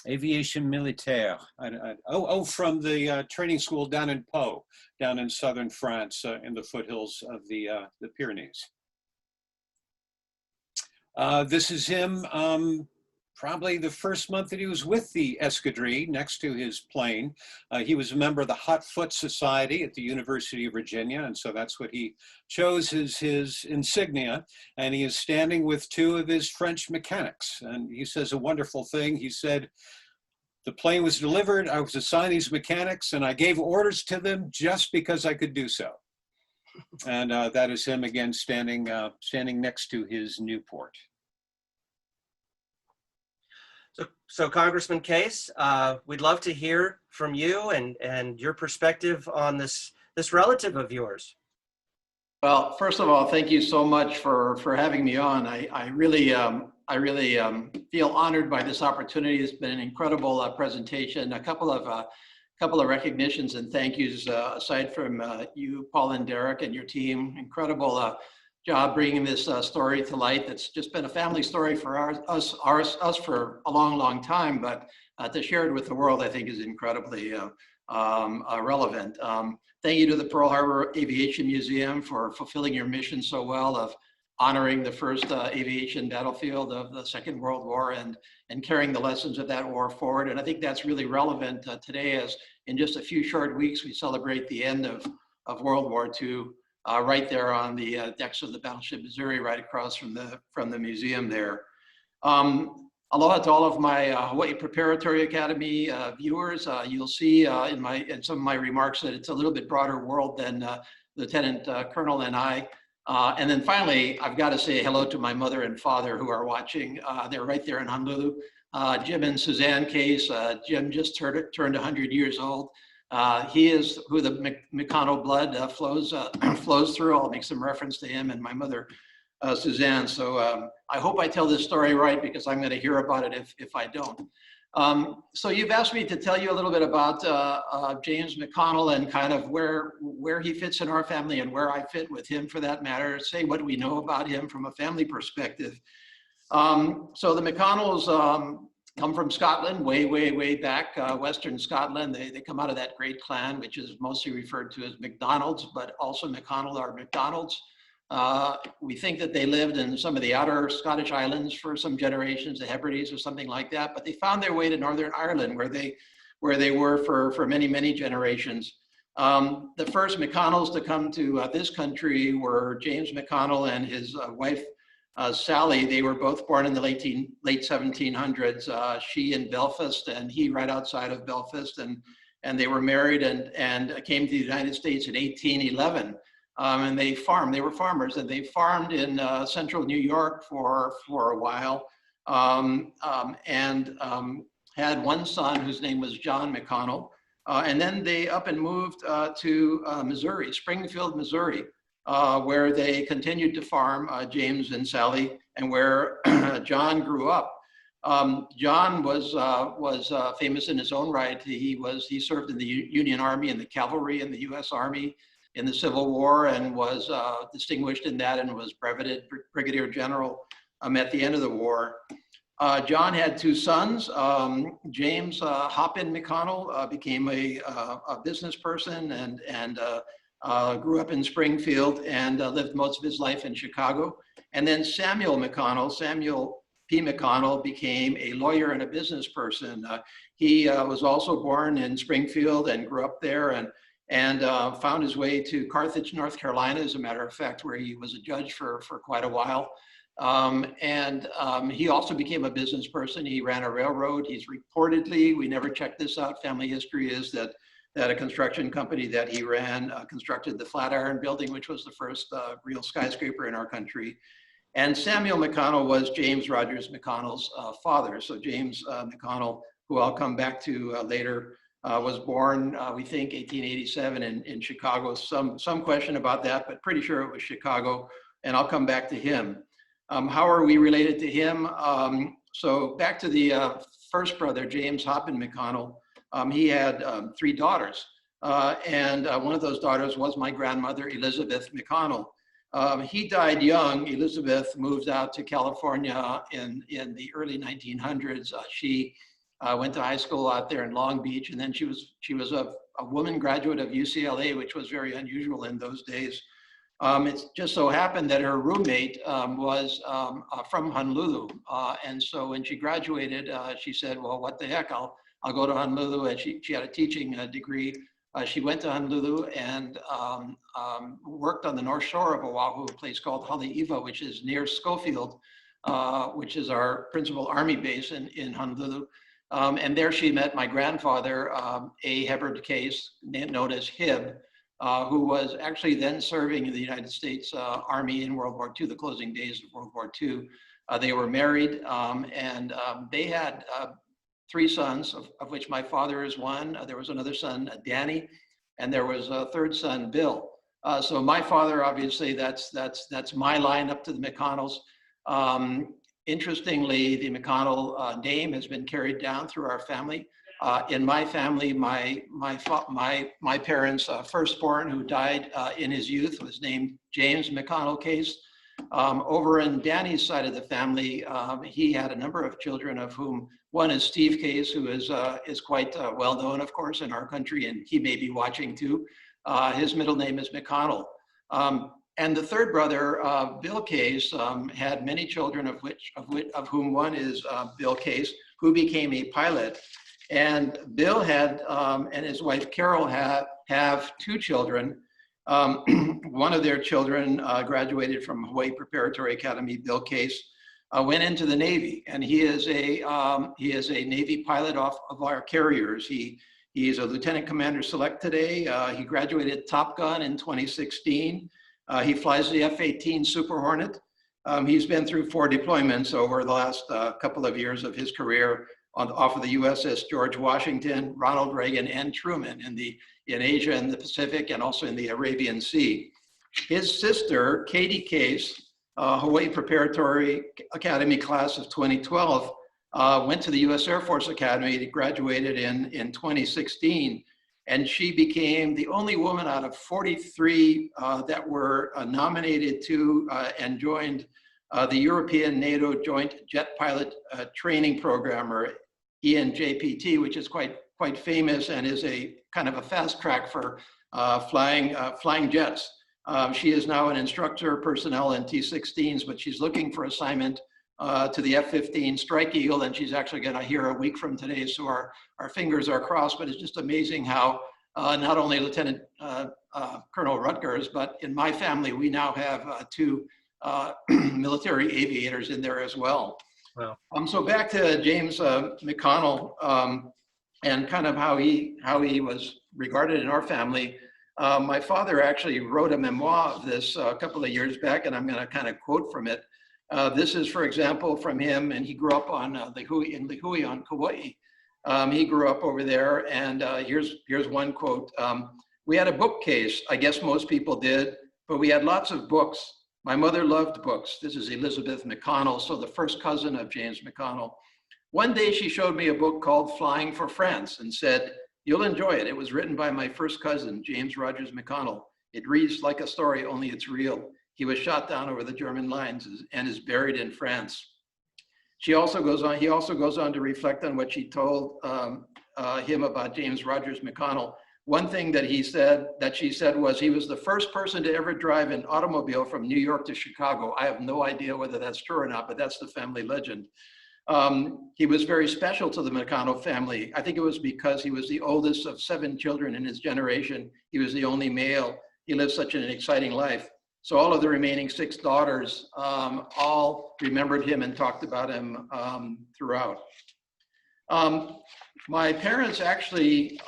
Aviation militaire. From the training school down in Pau, down in southern France, in the foothills of the Pyrenees. This is him probably the first month that he was with the Escadrille next to his plane. He was a member of the Hot Foot Society at the University of Virginia, and so that's what he chose as his insignia. And he is standing with two of his French mechanics. And he says a wonderful thing. He said, "The plane was delivered, I was assigned these mechanics, and I gave orders to them just because I could do so." And that is him again standing next to his Newport. So Congressman Case, we'd love to hear from you and your perspective on this relative of yours. Well, first of all, thank you so much for having me on. I really feel honored by this opportunity. It's been an incredible presentation. A couple of recognitions and thank yous aside from you, Paul and Derek, and your team. Incredible job bringing this story to light. That's just been a family story for us for a long time, but to share it with the world, I think, is incredibly relevant. Thank you to the Pearl Harbor Aviation Museum for fulfilling your mission so well of honoring the first aviation battlefield of the Second World War and carrying the lessons of that war forward. And I think that's really relevant today, as in just a few short weeks, we celebrate the end of World War II. Right there on the decks of the battleship Missouri, right across from the museum there. Aloha to all of my Hawaii Preparatory Academy viewers. You'll see in some of my remarks that it's a little bit broader world than Lieutenant Colonel and I. And then finally, I've got to say hello to my mother and father who are watching. They're right there in Honolulu. Jim and Suzanne Case. Jim just turned 100 years old. He is who the McConnell blood flows through. I'll make some reference to him and my mother, Suzanne. So I hope I tell this story right, because I'm going to hear about it if I don't. So you've asked me to tell you a little bit about James McConnell and kind of where he fits in our family and where I fit with him, for that matter. Say what we know about him from a family perspective. So the McConnells come from Scotland, way back, Western Scotland. They come out of that great clan, which is mostly referred to as MacDonalds, but also McConnell are McDonalds. We think that they lived in some of the outer Scottish islands for some generations, the Hebrides or something like that, but they found their way to Northern Ireland, where they were for many generations. The first McConnells to come to this country were James McConnell and his wife, Sally. They were both born in the late 1700s. She in Belfast and he right outside of Belfast, and they were married and came to the United States in 1811. And they farmed. They were farmers, and they farmed in central New York for a while, and had one son whose name was John McConnell. And then they up and moved to Missouri, Springfield, Missouri, where they continued to farm, James and Sally, and where John grew up. John was famous in his own right. He served in the Union Army and the cavalry in the U.S. Army in the Civil War, and was distinguished in that, and was breveted brigadier general at the end of the war. John had two sons. James Hoppin McConnell became a business person and grew up in Springfield and lived most of his life in Chicago. And then Samuel P. McConnell became a lawyer and a business person. He was also born in Springfield and grew up there, and found his way to Carthage, North Carolina, as a matter of fact, where he was a judge for quite a while. He also became a business person. He ran a railroad. He's reportedly, we never checked this out, family history is that a construction company that he ran constructed the Flatiron Building, which was the first real skyscraper in our country. And Samuel McConnell was James Rogers McConnell's father. So James McConnell, who I'll come back to later, was born, we think, 1887 in Chicago. Some question about that, but pretty sure it was Chicago, and I'll come back to him. How are we related to him? So back to the first brother, James Hoppin McConnell. He had 3 daughters, and one of those daughters was my grandmother, Elizabeth McConnell. He died young. Elizabeth moved out to California in the early 1900s. She went to high school out there in Long Beach, and then she was a woman graduate of UCLA, which was very unusual in those days. It just so happened that her roommate was from Honolulu. And so when she graduated, she said, well, what the heck, I'll go to Honolulu. And she had a teaching degree. She went to Honolulu and worked on the North Shore of Oahu, a place called Haleiwa, which is near Schofield, which is our principal Army base in Honolulu. And there she met my grandfather, A. Hebbard Case, known as Hib, who was actually then serving in the United States Army in World War II, the closing days of World War II. They were married and they had 3 sons, of which my father is one. There was another son, Danny, and there was a 3rd son, Bill. So my father, obviously, that's my line up to the McConnells. Interestingly, the McConnell name has been carried down through our family. In my family, my parents' firstborn, who died in his youth, was named James McConnell Case. Over in Danny's side of the family, he had a number of children, of whom one is Steve Case, who is quite well known, of course, in our country, and he may be watching too. His middle name is McConnell. And the 3rd brother, Bill Case, had many children, of whom one is Bill Case, who became a pilot. And Bill had, and his wife Carol have 2 children. One of their children graduated from Hawaii Preparatory Academy. Bill Case went into the Navy, and he is a Navy pilot of our carriers. He is a lieutenant commander select today. He graduated Top Gun in 2016. He flies the F-18 Super Hornet. He's been through 4 deployments over the last couple of years of his career off of the USS George Washington, Ronald Reagan, and Truman in Asia and the Pacific, and also in the Arabian Sea. His sister, Katie Case, Hawaii Preparatory Academy class of 2012, went to the US Air Force Academy, graduated in 2016. And she became the only woman out of 43 that were nominated to and joined the European NATO Joint Jet Pilot Training Program, or ENJPT, which is quite famous and is a kind of a fast track for flying jets. She is now an instructor personnel in T-16s, but she's looking for assignment to the F-15 Strike Eagle, and she's actually going to hear a week from today, so our fingers are crossed. But it's just amazing how not only Lieutenant Colonel Rutgers, but in my family, we now have 2 military aviators in there as well. Wow. So back to James McConnell and kind of how he was regarded in our family. My father actually wrote a memoir of this a couple of years back, and I'm going to kind of quote from it. This is, for example, from him, and he grew up on Lihui on Kauai. He grew up over there, and here's one quote. We had a bookcase, I guess most people did, but we had lots of books. My mother loved books. This is Elizabeth McConnell, so the first cousin of James McConnell. One day she showed me a book called Flying for France and said, "You'll enjoy it. It was written by my first cousin, James Rogers McConnell. It reads like a story, only it's real. He was shot down over the German lines and is buried in France." He also goes on to reflect on what she told him about James Rogers McConnell. One thing that she said was he was the first person to ever drive an automobile from New York to Chicago. I have no idea whether that's true or not, but that's the family legend. He was very special to the McConnell family. I think it was because he was the oldest of 7 children in his generation. He was the only male. He lived such an exciting life. So all of the remaining 6 daughters all remembered him and talked about him throughout. My parents actually,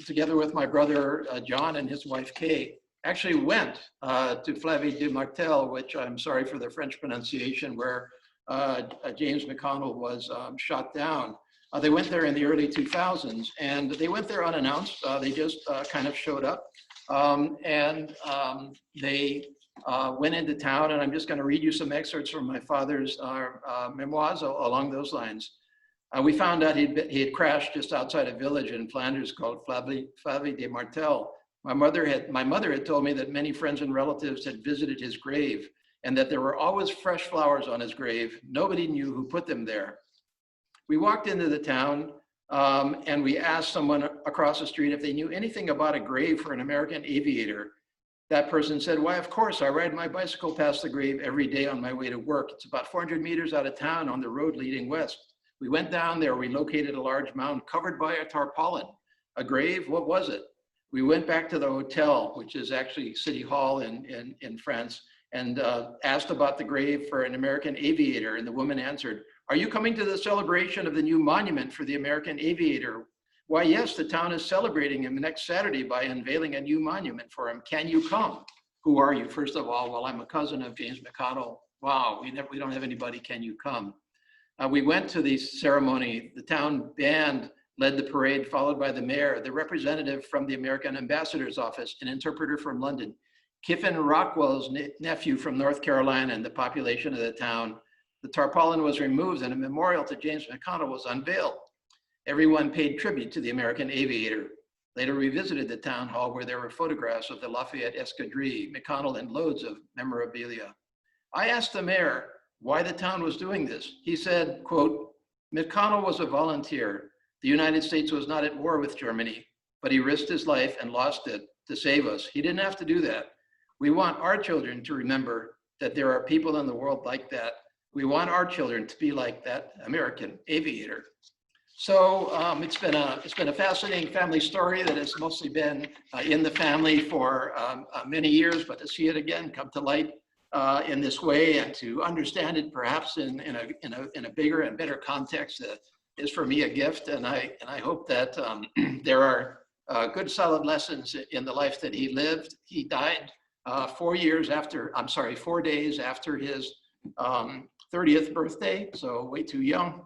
together with my brother John and his wife Kay, actually went to Flavie de Martel, which I'm sorry for the French pronunciation, where James McConnell was shot down. They went there in the early 2000s, and they went there unannounced. They just kind of showed up. They went into town, and I'm just going to read you some excerpts from my father's memoirs along those lines. We found out he had crashed just outside a village in Flanders called Flavie de Martel. My mother had told me that many friends and relatives had visited his grave, and that there were always fresh flowers on his grave. Nobody knew who put them there. We walked into the town, and we asked someone across the street if they knew anything about a grave for an American aviator. That person said, why, of course, I ride my bicycle past the grave every day on my way to work. It's about 400 meters out of town on the road leading west. We went down there, we located a large mound covered by a tarpaulin. A grave, what was it? We went back to the hotel, which is actually City Hall in France, and asked about the grave for an American aviator. And the woman answered, are you coming to the celebration of the new monument for the American aviator? Why, yes, the town is celebrating him next Saturday by unveiling a new monument for him. Can you come? Who are you? First of all, well, I'm a cousin of James McConnell. Wow, we don't have anybody. Can you come? We went to the ceremony. The town band led the parade, followed by the mayor, the representative from the American ambassador's office, an interpreter from London, Kiffin Rockwell's nephew from North Carolina, and the population of the town. The tarpaulin was removed and a memorial to James McConnell was unveiled. Everyone paid tribute to the American aviator. Later we visited the town hall where there were photographs of the Lafayette Escadrille, McConnell, and loads of memorabilia. I asked the mayor why the town was doing this. He said, quote, McConnell was a volunteer. The United States was not at war with Germany, but he risked his life and lost it to save us. He didn't have to do that. We want our children to remember that there are people in the world like that. We want our children to be like that American aviator. So it's been a fascinating family story that has mostly been in the family for many years, but to see it again come to light in this way and to understand it perhaps in a bigger and better context is for me a gift. And I hope that there are good solid lessons in the life that he lived. He died 4 days after his 30th birthday, so way too young.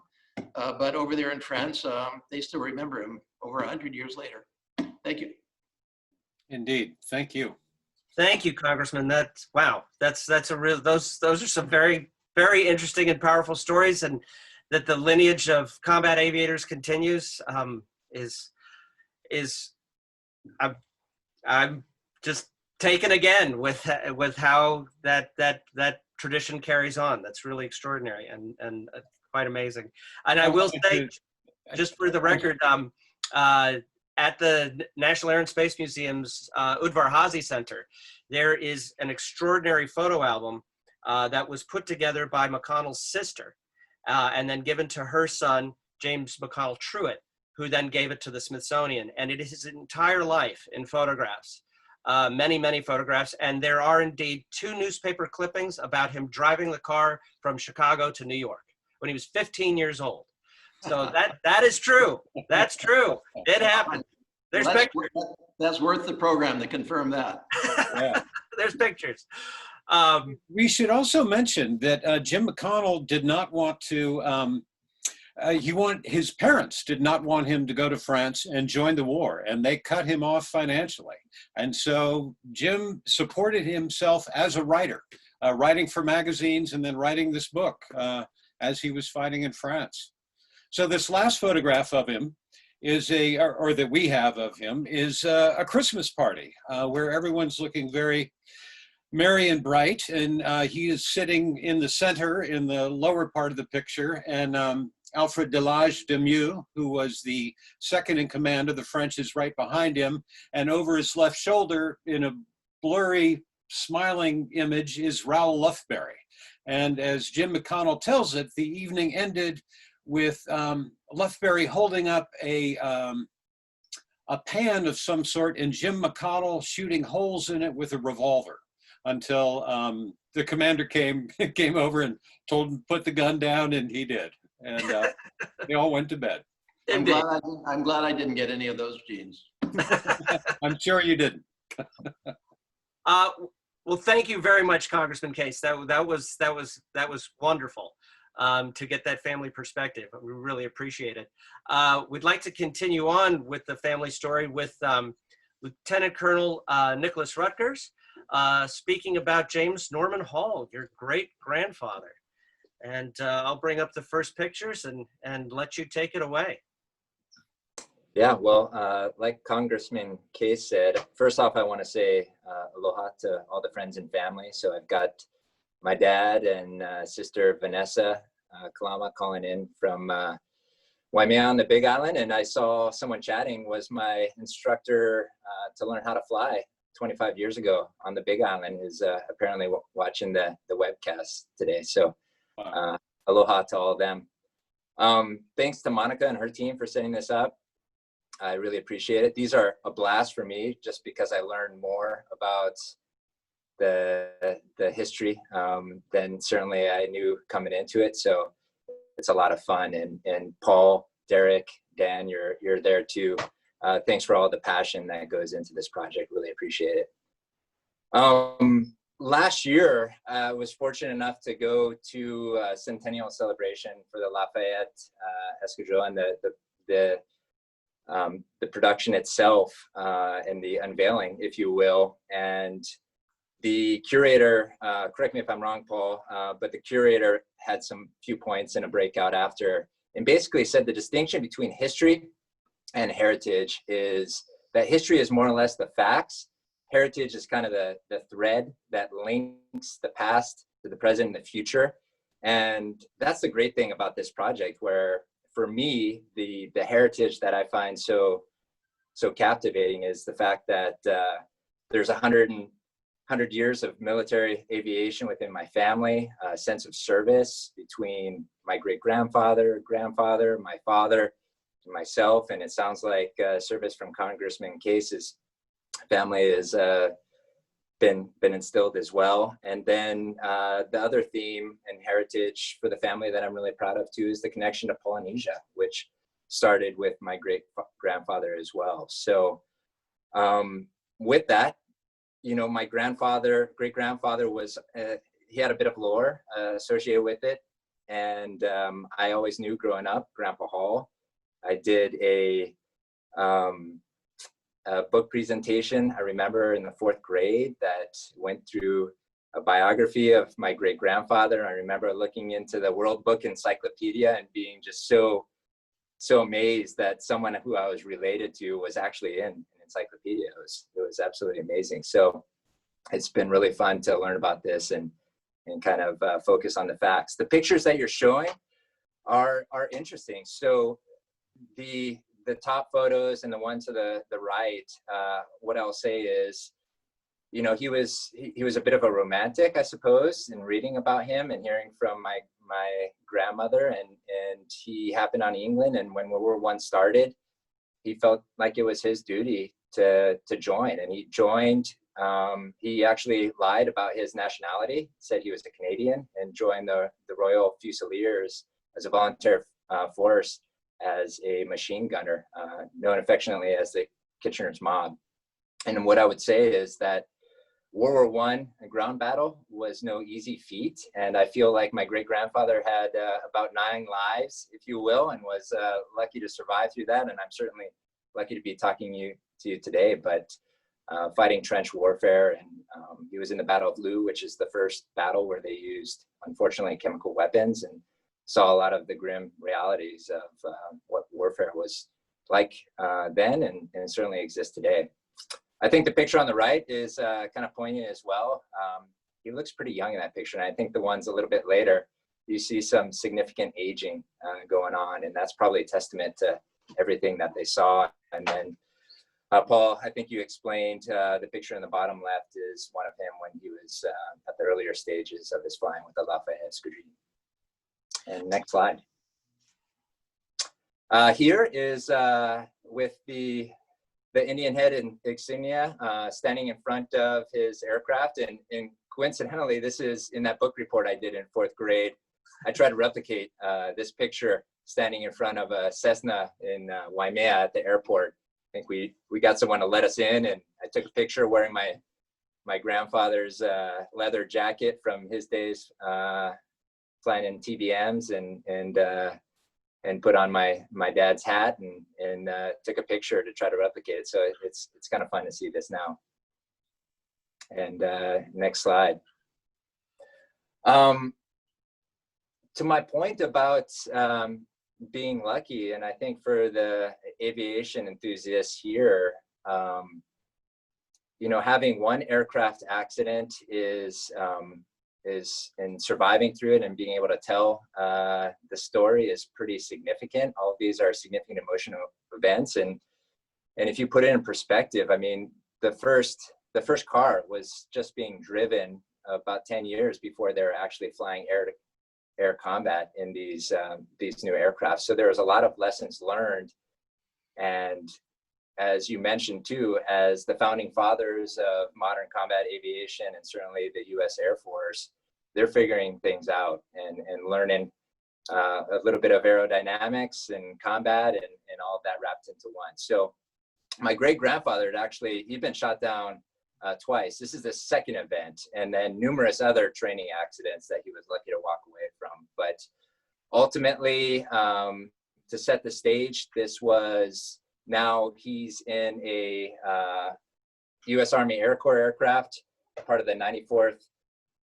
But over there in France, they still remember him over 100 years later. Thank you. Indeed. Thank you. Thank you, Congressman. Wow. That's a real, those are some very, very interesting and powerful stories, and that the lineage of combat aviators continues I'm just taken again with how that tradition carries on. That's really extraordinary and quite amazing. And I will say, just for the record, at the National Air and Space Museum's Udvar Hazy Center, there is an extraordinary photo album that was put together by McConnell's sister and then given to her son, James McConnell Truitt, who then gave it to the Smithsonian. And it is his entire life in photographs, many, many photographs. And there are indeed 2 newspaper clippings about him driving the car from Chicago to New York when he was 15 years old. So that is true. That's true. It happened. There's pictures. That's worth the program to confirm that. Yeah. There's pictures. We should also mention that Jim McConnell did not want to, his parents did not want him to go to France and join the war, and they cut him off financially. And so Jim supported himself as a writer, writing for magazines and then writing this book as he was fighting in France. So this last photograph of him is or that we have of him is a Christmas party where everyone's looking very merry and bright, and he is sitting in the center in the lower part of the picture, and Alfred Delage Demieux, who was the second in command of the French, is right behind him, and over his left shoulder in a blurry smiling image is Raoul Lufberry. And as Jim McConnell tells it, the evening ended with Lufberry holding up a pan of some sort and Jim McConnell shooting holes in it with a revolver until the commander came over and told him to put the gun down, and he did. And they all went to bed. I'm glad I didn't get any of those genes. I'm sure you didn't. Well, thank you very much, Congressman Case. That was wonderful to get that family perspective. We really appreciate it. We'd like to continue on with the family story with Lieutenant Colonel Nicholas Rutgers, speaking about James Norman Hall, your great-grandfather. And I'll bring up the first pictures and let you take it away. Yeah, well, like Congressman Case said, first off, I want to say aloha to all the friends and family. So I've got my dad and sister Vanessa Kalama calling in from Waimea on the Big Island, and I saw someone chatting was my instructor to learn how to fly 25 years ago on the Big Island is apparently watching the webcast today. So aloha to all of them. Thanks to Monica and her team for setting this up. I really appreciate it. These are a blast for me just because I learned more about the history than certainly I knew coming into it. So it's a lot of fun. And Paul, Derek, Dan, you're there too. Thanks for all the passion that goes into this project. Really appreciate it. Last year, I was fortunate enough to go to a centennial celebration for the Lafayette Escadrille and the production itself and the unveiling, if you will. And the curator, correct me if I'm wrong, Paul, but the curator had some few points in a breakout after, and basically said the distinction between history and heritage is that history is more or less the facts. Heritage is kind of the thread that links the past to the present and the future. And that's the great thing about this project, where for me, the heritage that I find so captivating is the fact that there's 100 years of military aviation within my family, a sense of service between my great-grandfather, grandfather, my father, and myself. And it sounds like service from Congressman Case's family has been instilled as well. And then the other theme and heritage for the family that I'm really proud of too is the connection to Polynesia, which started with my great-grandfather as well. So with that, you know, my great-grandfather was, he had a bit of lore associated with it. And I always knew growing up, Grandpa Hall. I did a book presentation, I remember in the 4th grade, that went through a biography of my great-grandfather. I remember looking into the World Book Encyclopedia and being just so amazed that someone who I was related to was actually in an encyclopedia. It was absolutely amazing. So it's been really fun to learn about this and kind of focus on the facts. The pictures that you're showing are interesting. So the top photos and the one to the right, what I'll say is, you know, he was a bit of a romantic, I suppose, in reading about him and hearing from my grandmother, and he happened on England, and when World War I started, he felt like it was his duty to join, and he joined. He actually lied about his nationality, said he was a Canadian, and joined the Royal Fusiliers as a volunteer force as a machine gunner, known affectionately as the Kitchener's Mob. And what I would say is that World War I, a ground battle, was no easy feat. And I feel like my great-grandfather had about 9 lives, if you will, and was lucky to survive through that. And I'm certainly lucky to be talking to you today, but fighting trench warfare. And he was in the Battle of Loo, which is the first battle where they used, unfortunately, chemical weapons, and saw a lot of the grim realities of what warfare was like then, and certainly exists today. I think the picture on the right is kind of poignant as well. He looks pretty young in that picture, and I think the ones a little bit later, you see some significant aging going on, and that's probably a testament to everything that they saw. And then Paul, I think you explained the picture in the bottom left is one of him when he was at the earlier stages of his flying with the Lafayette Escadrille. And next slide. Here is with the Indian head and insignia standing in front of his aircraft. And coincidentally, this is in that book report I did in 4th grade. I tried to replicate this picture standing in front of a Cessna in Waimea at the airport. I think we got someone to let us in, and I took a picture wearing my grandfather's leather jacket from his days flying in TBMs, and put on my dad's hat and took a picture to try to replicate it. So it's kind of fun to see this now. And next slide. To my point about being lucky, and I think for the aviation enthusiasts here, you know, having one aircraft accident is and surviving through it and being able to tell the story is pretty significant. All of these are significant emotional events, and if you put it in perspective, I mean, the first the first car was just being driven about 10 years before they were actually flying air combat in these new aircraft. So there was a lot of lessons learned. And as you mentioned too, as the founding fathers of modern combat aviation and certainly the US Air Force, they're figuring things out and learning a little bit of aerodynamics and combat and all of that wrapped into one. So my great grandfather had actually, he'd been shot down twice. This is the second event, and then numerous other training accidents that he was lucky to walk away from. But ultimately, to set the stage, this was, now he's in a US Army Air Corps aircraft, part of the 94th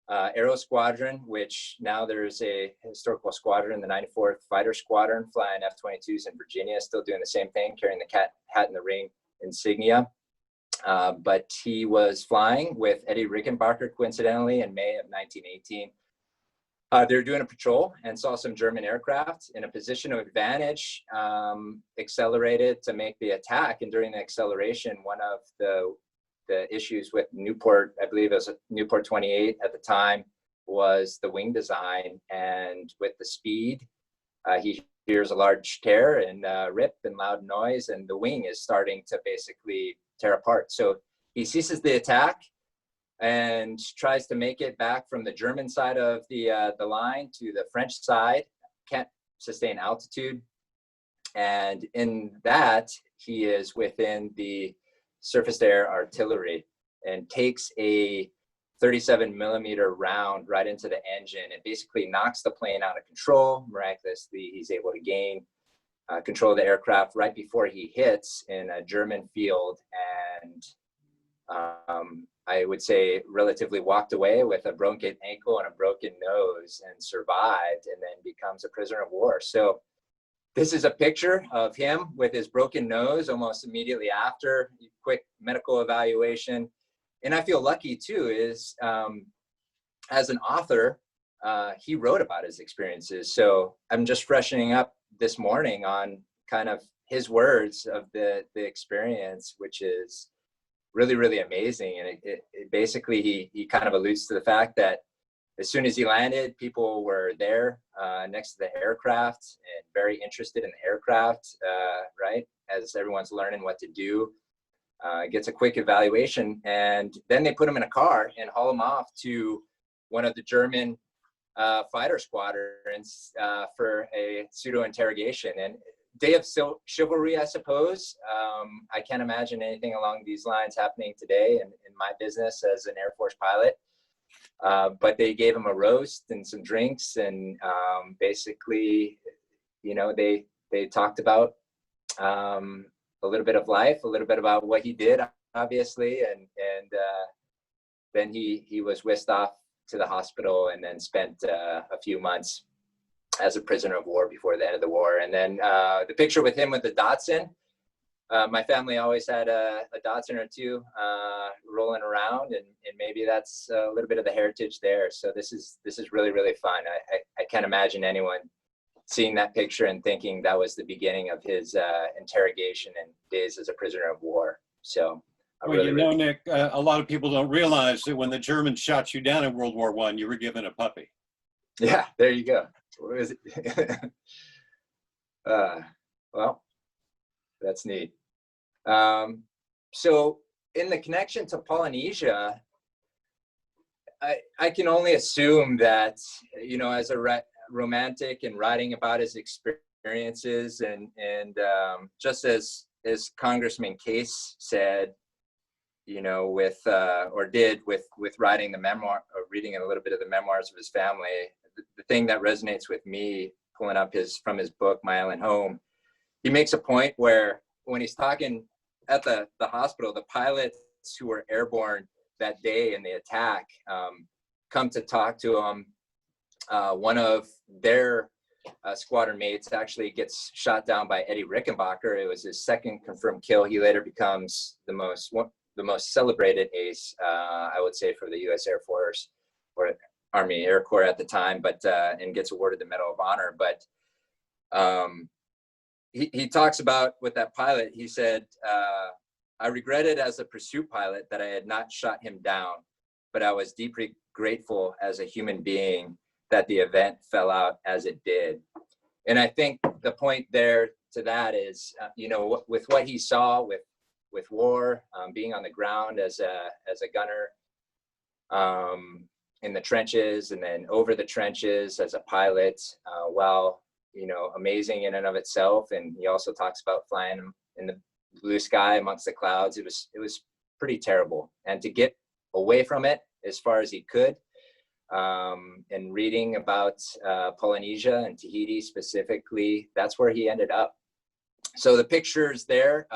Aero Squadron, which now there's a historical squadron, the 94th Fighter Squadron, flying F-22s in Virginia, still doing the same thing, carrying the hat in the ring insignia. But he was flying with Eddie Rickenbacker, coincidentally, in May of 1918. They were doing a patrol and saw some German aircraft in a position of advantage, accelerated to make the attack. And during the acceleration, one of the issues with Newport, I believe it was a Newport 28 at the time, was the wing design. And with the speed, he hears a large tear and rip and loud noise, and the wing is starting to basically tear apart. So he ceases the attack and tries to make it back from the German side of the line to the French side, can't sustain altitude. And in that, he is within the surface to air artillery and takes a 37 millimeter round right into the engine. It basically knocks the plane out of control. Miraculously, he's able to gain control of the aircraft right before he hits in a German field, and I would say relatively walked away with a broken ankle and a broken nose and survived, and then becomes a prisoner of war. So this is a picture of him with his broken nose almost immediately after, quick medical evaluation. And I feel lucky too, is as an author, he wrote about his experiences. So I'm just freshening up this morning on kind of his words of the experience, which is really, really amazing. And it basically, he kind of alludes to the fact that as soon as he landed, people were there next to the aircraft and very interested in the aircraft, right? As everyone's learning what to do, gets a quick evaluation, and then they put him in a car and haul him off to one of the German fighter squadrons for a pseudo interrogation. And day of chivalry, I suppose. I can't imagine anything along these lines happening today in my business as an Air Force pilot. But they gave him a roast and some drinks, and basically, you know, they talked about a little bit of life, a little bit about what he did, obviously, and then he was whisked off to the hospital and then spent a few months as a prisoner of war before the end of the war. And then the picture with him with the Datsun, my family always had a Datsun or two rolling around, and maybe that's a little bit of the heritage there. So this is really, really fun. I can't imagine anyone seeing that picture and thinking that was the beginning of his interrogation and days as a prisoner of war. So well, really, you know, Nick, a lot of people don't realize that when the Germans shot you down in World War I, you were given a puppy. Yeah, there you go. What is it? Well, that's neat. So in the connection to Polynesia, I can only assume that, you know, as a romantic and writing about his experiences, and just as Congressman Case said, you know, with writing the memoir, or reading a little bit of the memoirs of his family, the thing that resonates with me, pulling up from his book, My Island Home, he makes a point where when he's talking at the hospital, the pilots who were airborne that day in the attack come to talk to him. One of their squadron mates actually gets shot down by Eddie Rickenbacker. It was his second confirmed kill. He later becomes the most celebrated ace, I would say, for the U.S. Air Force or Army Air Corps at the time, but and gets awarded the Medal of Honor. But he talks about with that pilot, he said, I regretted as a pursuit pilot that I had not shot him down, but I was deeply grateful as a human being that the event fell out as it did. And I think the point there to that is, you know, with what he saw with war, being on the ground as a gunner, in the trenches and then over the trenches as a pilot, while, you know, amazing in and of itself. And he also talks about flying in the blue sky amongst the clouds. It was pretty terrible. And to get away from it as far as he could, and reading about Polynesia and Tahiti specifically, that's where he ended up. So the pictures there,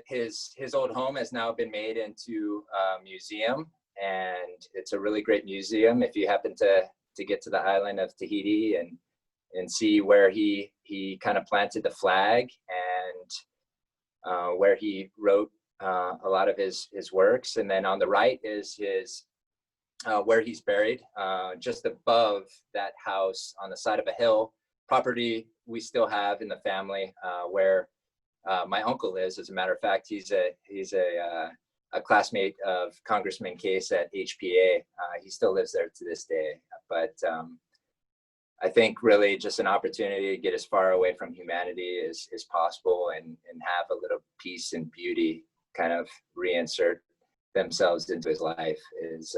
his old home has now been made into a museum, and it's a really great museum. If you happen to get to the island of Tahiti and see where he kind of planted the flag and where he wrote a lot of his works. And then on the right is his where he's buried, just above that house on the side of a hill, property we still have in the family, where my uncle is. As a matter of fact, he's a classmate of Congressman Case at HPA. He still lives there to this day. But I think really just an opportunity to get as far away from humanity as possible and have a little peace and beauty kind of reinsert themselves into his life is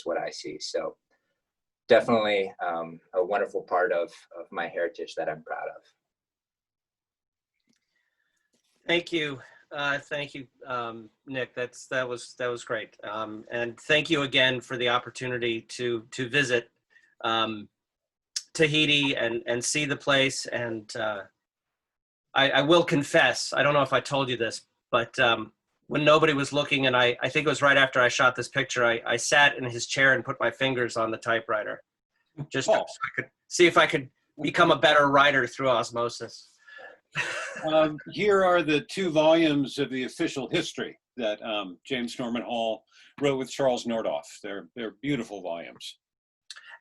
what I see. So definitely a wonderful part of my heritage that I'm proud of. Thank you. Thank you, Nick. That was great. And thank you again for the opportunity to visit Tahiti and see the place. And I will confess, I don't know if I told you this, but when nobody was looking, and I think it was right after I shot this picture, I sat in his chair and put my fingers on the typewriter, just so I could see if I could become a better writer through osmosis. Here are the 2 volumes of the official history that James Norman Hall wrote with Charles Nordhoff. They're beautiful volumes.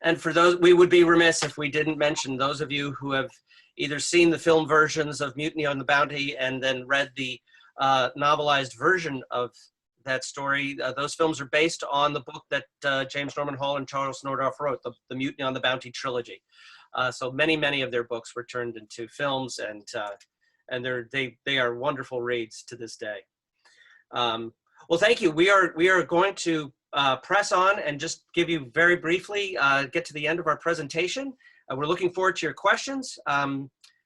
And for those, we would be remiss if we didn't mention those of you who have either seen the film versions of Mutiny on the Bounty and then read the novelized version of that story. Those films are based on the book that James Norman Hall and Charles Nordhoff wrote, the Mutiny on the Bounty trilogy. So many of their books were turned into films, and they are wonderful reads to this day. Well, thank you. We are going to press on and just give you very briefly, get to the end of our presentation. We're looking forward to your questions.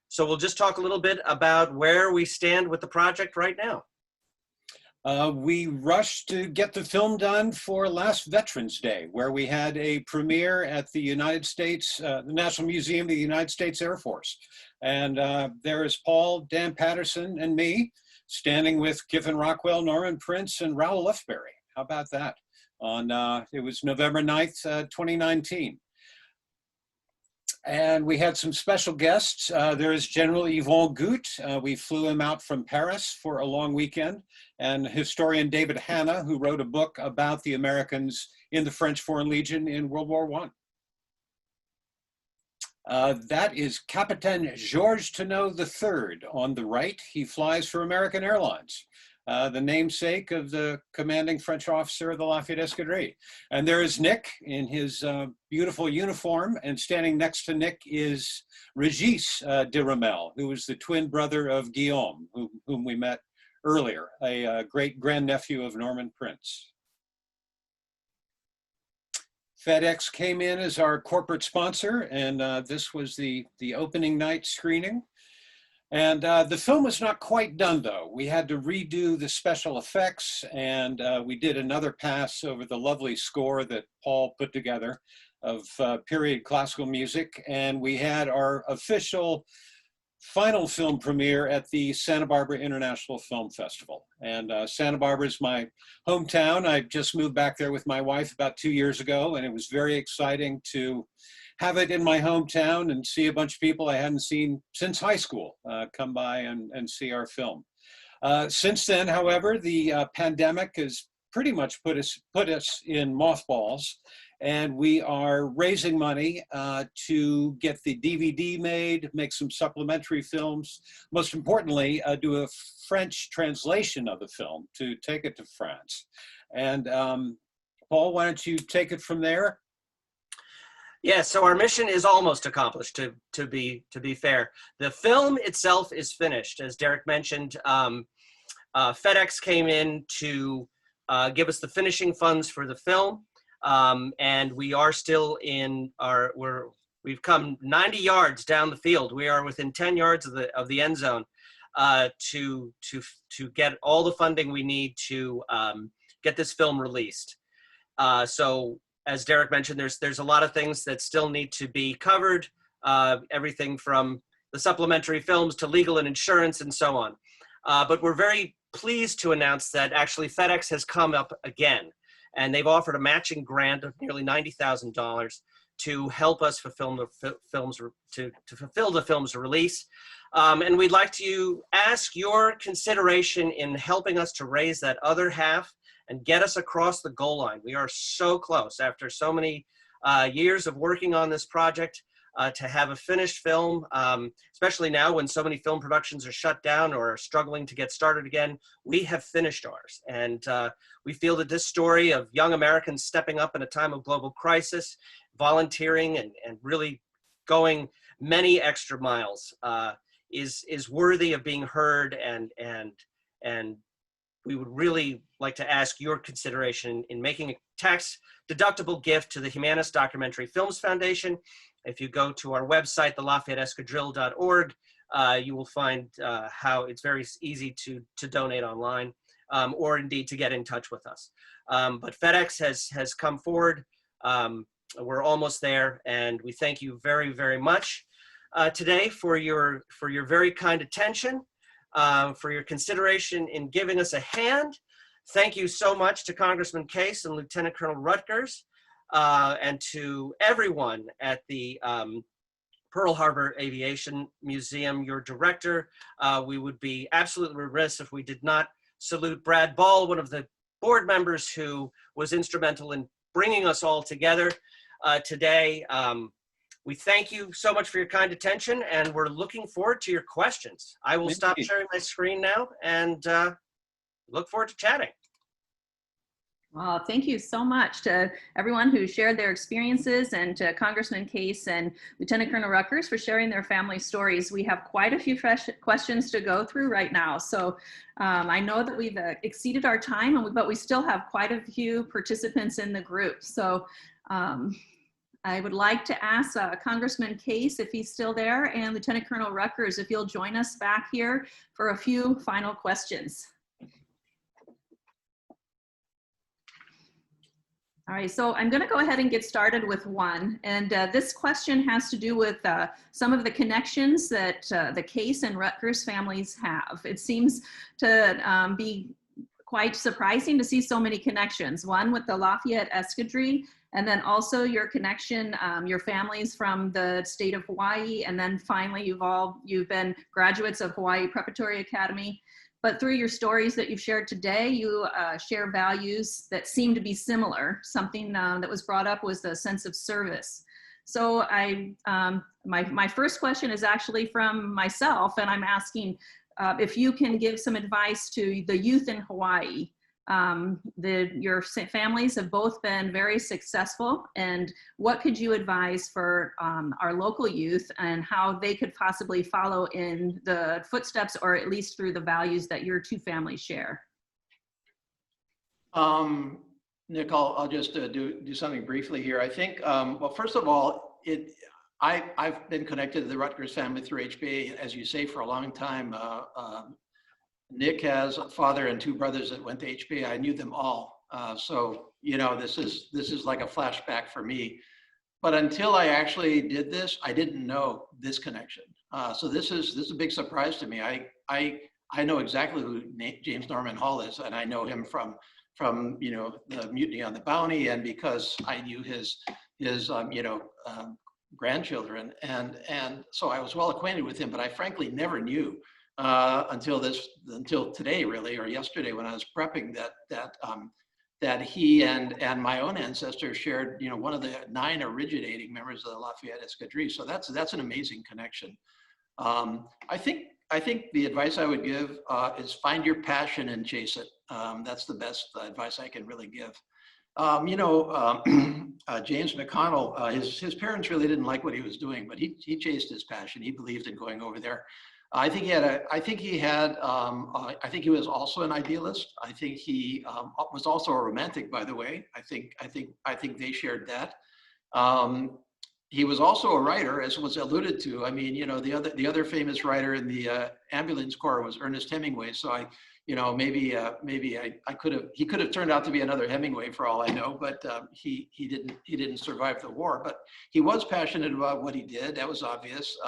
So we'll just talk a little bit about where we stand with the project right now. We rushed to get the film done for last Veterans Day, where we had a premiere at the United States, the National Museum of the United States Air Force. And there is Paul, Dan Patterson, and me standing with Kiffin Rockwell, Norman Prince, and Raoul Lefberry. How about that? It was November 9th, 2019. And we had some special guests. There is General Yvon Goutte. We flew him out from Paris for a long weekend. And historian David Hanna, who wrote a book about the Americans in the French Foreign Legion in World War I. That is Capitaine Georges Tenot III on the right. He flies for American Airlines, the namesake of the commanding French officer of the Lafayette Escadrille. And there is Nick in his beautiful uniform, and standing next to Nick is Régis de Ramel, who was the twin brother of Guillaume, whom we met earlier, a great grandnephew of Norman Prince. FedEx came in as our corporate sponsor, and this was the opening night screening. And the film was not quite done, though. We had to redo the special effects, and we did another pass over the lovely score that Paul put together of period classical music. And we had our official final film premiere at the Santa Barbara International Film Festival. And Santa Barbara is my hometown. I just moved back there with my wife about 2 years ago, and it was very exciting to have it in my hometown and see a bunch of people I hadn't seen since high school come by and see our film. Since then, however, the pandemic has pretty much put us in mothballs, and we are raising money to get the DVD made, make some supplementary films. Most importantly, do a French translation of the film to take it to France. And Paul, why don't you take it from there? Yeah, so our mission is almost accomplished, to be fair. The film itself is finished. As Derek mentioned, FedEx came in to give us the finishing funds for the film. And we are still in we've come 90 yards down the field. We are within 10 yards of the end zone to get all the funding we need to get this film released. So as Derek mentioned, there's a lot of things that still need to be covered, everything from the supplementary films to legal and insurance and so on. But we're very pleased to announce that actually FedEx has come up again, and they've offered a matching grant of nearly $90,000 to help us fulfill the film's release. And we'd like to ask your consideration in helping us to raise that other half and get us across the goal line. We are so close after so many years of working on this project to have a finished film, especially now when so many film productions are shut down or are struggling to get started again. We have finished ours. And we feel that this story of young Americans stepping up in a time of global crisis, volunteering and really going many extra miles is worthy of being heard, and we would really like to ask your consideration in making a tax-deductible gift to the Humanist Documentary Films Foundation. If you go to our website, the LafayetteEscadrille.org, you will find how it's very easy to donate online, or indeed to get in touch with us. But FedEx has come forward. We're almost there, and we thank you very, very much today for your very kind attention. For your consideration in giving us a hand. Thank you so much to Congressman Case and Lieutenant Colonel Rutgers, and to everyone at the Pearl Harbor Aviation Museum, your director. We would be absolutely remiss if we did not salute Brad Ball, one of the board members who was instrumental in bringing us all together today. We thank you so much for your kind attention, and we're looking forward to your questions. I will stop sharing my screen now and look forward to chatting. Well, thank you so much to everyone who shared their experiences, and to Congressman Case and Lieutenant Colonel Rutgers for sharing their family stories. We have quite a few fresh questions to go through right now. So I know that we've exceeded our time, but we still have quite a few participants in the group. So I would like to ask Congressman Case, if he's still there, and Lieutenant Colonel Rutgers, if you'll join us back here for a few final questions. All right, so I'm going to go ahead and get started with one. And this question has to do with some of the connections that the Case and Rutgers families have. It seems to be quite surprising to see so many connections. One with the Lafayette Escadrille, and then also your connection, your families from the state of Hawaii, and then finally you've been graduates of Hawaii Preparatory Academy. But through your stories that you've shared today, you share values that seem to be similar. Something that was brought up was the sense of service. So my first question is actually from myself, and I'm asking if you can give some advice to the youth in Hawaii. Your families have both been very successful, and what could you advise for our local youth and how they could possibly follow in the footsteps, or at least through the values that your two families share? Nick, I'll just do something briefly here. I think, well, first of all, I've been connected to the Rutgers family through HBA, as you say, for a long time. Nick has a father and two brothers that went to HBA. I knew them all. So, you know, this is like a flashback for me. But until I actually did this, I didn't know this connection. So this is a big surprise to me. I know exactly who James Norman Hall is, and I know him from you know, the Mutiny on the Bounty, and because I knew his grandchildren, and so I was well acquainted with him. But I frankly never knew until today, really, or yesterday when I was prepping, that that he and my own ancestors shared, you know, one of the 9 originating members of the Lafayette Escadrille. So that's an amazing connection. I think the advice I would give is find your passion and chase it. That's the best advice I can really give. James McConnell, his parents really didn't like what he was doing, but he chased his passion. He believed in going over there. I think he was also an idealist. I think he was also a romantic, by the way. I think they shared that. He was also a writer, as was alluded to. I mean, you know, the other famous writer in the ambulance corps was Ernest Hemingway. So maybe he could have turned out to be another Hemingway for all I know, but he didn't survive the war. But he was passionate about what he did. That was obvious.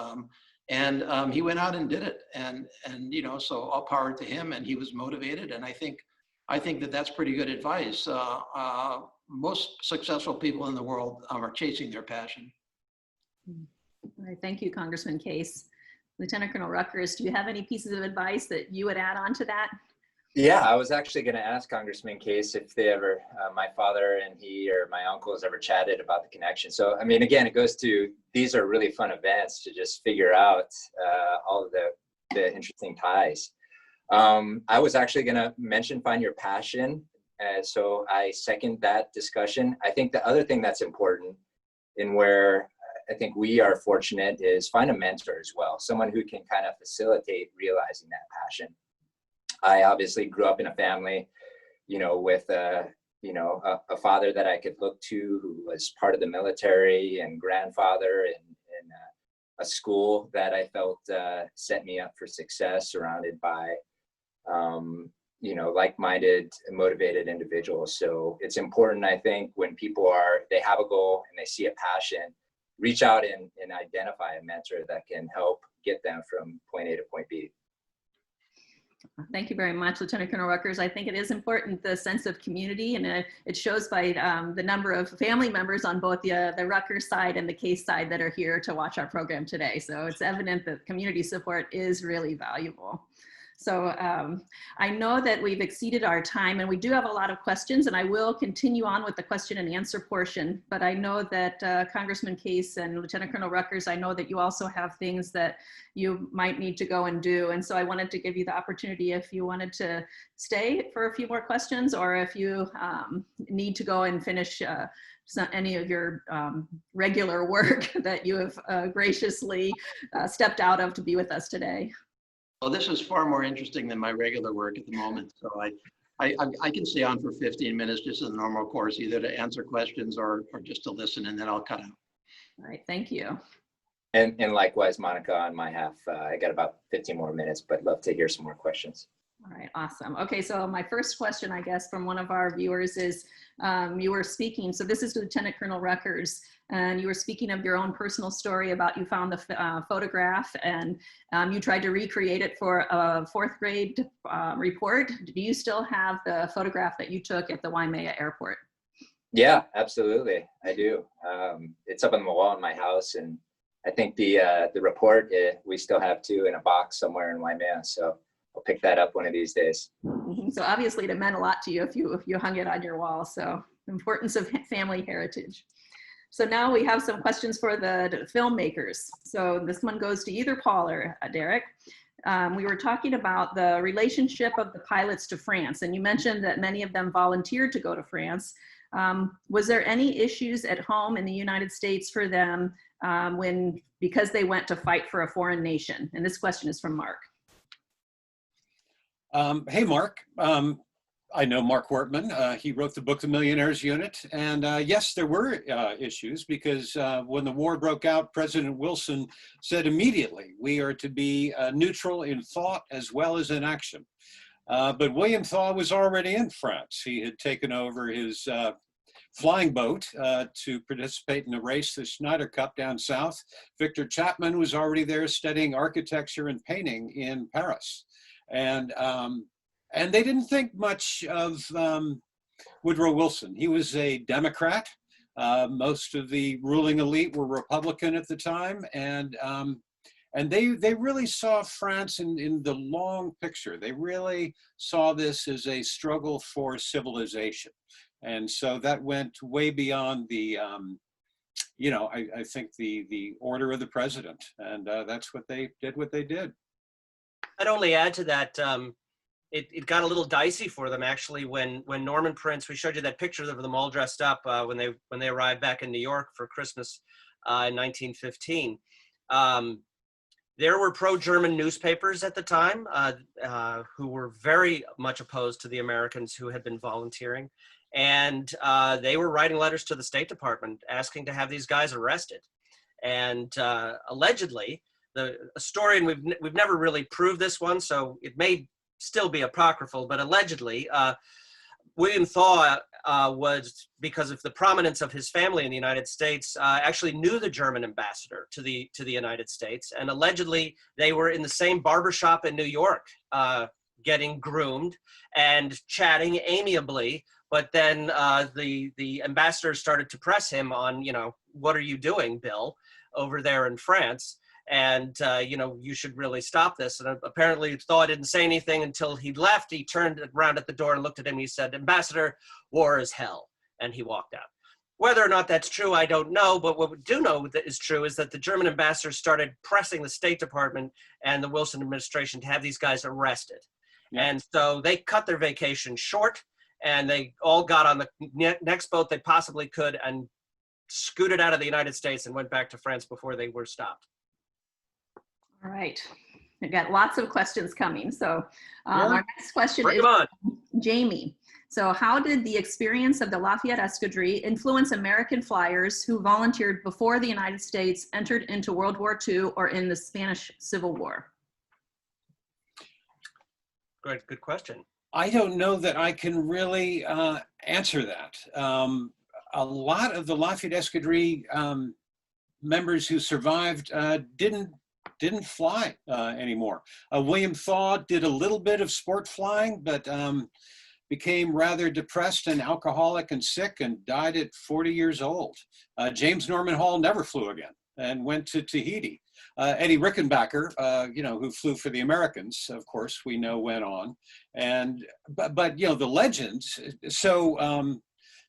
And he went out and did it. And you know, so all power to him. And he was motivated. And I think that's pretty good advice. Most successful people in the world are chasing their passion. All right, thank you, Congressman Case. Lieutenant Colonel Rutgers, do you have any pieces of advice that you would add on to that? Yeah, I was actually going to ask Congressman Case if they ever, my father and he or my uncles ever chatted about the connection. So, I mean, again, it goes to, these are really fun events to just figure out all of the interesting ties. I was actually going to mention find your passion. So I second that discussion. I think the other thing that's important in where I think we are fortunate is find a mentor as well, someone who can kind of facilitate realizing that passion. I obviously grew up in a family, you know, with a father that I could look to who was part of the military, and grandfather in a school that I felt set me up for success, surrounded by, like-minded, motivated individuals. So it's important, I think, when people they have a goal and they see a passion, reach out and identify a mentor that can help get them from point A to point B. Thank you very much, Lieutenant Colonel Rutgers. I think it is important, the sense of community, and it shows by the number of family members on both the Rutgers side and the Case side that are here to watch our program today. So it's evident that community support is really valuable. So I know that we've exceeded our time, and we do have a lot of questions, and I will continue on with the question and answer portion. But I know that Congressman Case and Lieutenant Colonel Rutgers, I know that you also have things that you might need to go and do. And so I wanted to give you the opportunity if you wanted to stay for a few more questions, or if you need to go and finish any of your regular work that you have graciously stepped out of to be with us today. Well, this is far more interesting than my regular work at the moment. So I can stay on for 15 minutes just in the normal course, either to answer questions or just to listen, and then I'll cut out. All right, thank you. And likewise, Monica, on my half, I got about 15 more minutes, but love to hear some more questions. All right, awesome. Okay, so my first question, I guess, from one of our viewers is, you were speaking, so this is Lieutenant Colonel Rutgers, and you were speaking of your own personal story about you found the photograph and you tried to recreate it for a 4th grade report. Do you still have the photograph that you took at the Waimea airport? Yeah, absolutely, I do. It's up on the wall in my house, and I think the report, we still have too in a box somewhere in Waimea, so I'll pick that up one of these days. Mm-hmm. So obviously it meant a lot to you if you hung it on your wall. So importance of family heritage. So now we have some questions for the filmmakers. So this one goes to either Paul or Derek. We were talking about the relationship of the pilots to France, and you mentioned that many of them volunteered to go to France. Was there any issues at home in the United States for them because they went to fight for a foreign nation? And this question is from Mark. Hey, Mark. I know Mark Wortman. He wrote the book, The Millionaires Unit. And yes, there were issues because when the war broke out, President Wilson said immediately, we are to be neutral in thought as well as in action. But William Thaw was already in France. He had taken over his flying boat to participate in the race, the Schneider Cup down south. Victor Chapman was already there studying architecture and painting in Paris. And they didn't think much of Woodrow Wilson. He was a Democrat. Most of the ruling elite were Republican at the time. And And they really saw France in the long picture. They really saw this as a struggle for civilization. And so that went way beyond the, I think the order of the president. And that's what they did. I'd only add to that, it got a little dicey for them actually when Norman Prince, we showed you that picture of them all dressed up when they arrived back in New York for Christmas in 1915. There were pro-German newspapers at the time who were very much opposed to the Americans who had been volunteering. And they were writing letters to the State Department asking to have these guys arrested. And allegedly, a story, and we've never really proved this one, so it may still be apocryphal, but allegedly, William Thaw was, because of the prominence of his family in the United States, actually knew the German ambassador to the United States, and allegedly they were in the same barbershop in New York, getting groomed and chatting amiably. But then the ambassador started to press him on, what are you doing, Bill, over there in France? And, you should really stop this. And apparently Thaw didn't say anything until he left. He turned around at the door and looked at him. He said, "Ambassador, war is hell." And he walked out. Whether or not that's true, I don't know. But what we do know that is true is that the German ambassador started pressing the State Department and the Wilson administration to have these guys arrested. Yeah. And so they cut their vacation short, and they all got on the next boat they possibly could and scooted out of the United States and went back to France before they were stopped. All right. We've got lots of questions coming. So our next question is Jamie. So how did the experience of the Lafayette Escadrille influence American flyers who volunteered before the United States entered into World War II or in the Spanish Civil War? Good question. I don't know that I can really answer that. A lot of the Lafayette Escadrille members who survived didn't fly anymore. William Thaw did a little bit of sport flying, but became rather depressed and alcoholic and sick and died at 40 years old. James Norman Hall never flew again and went to Tahiti. Eddie Rickenbacker, who flew for the Americans, of course, we know went on. And but the legends. So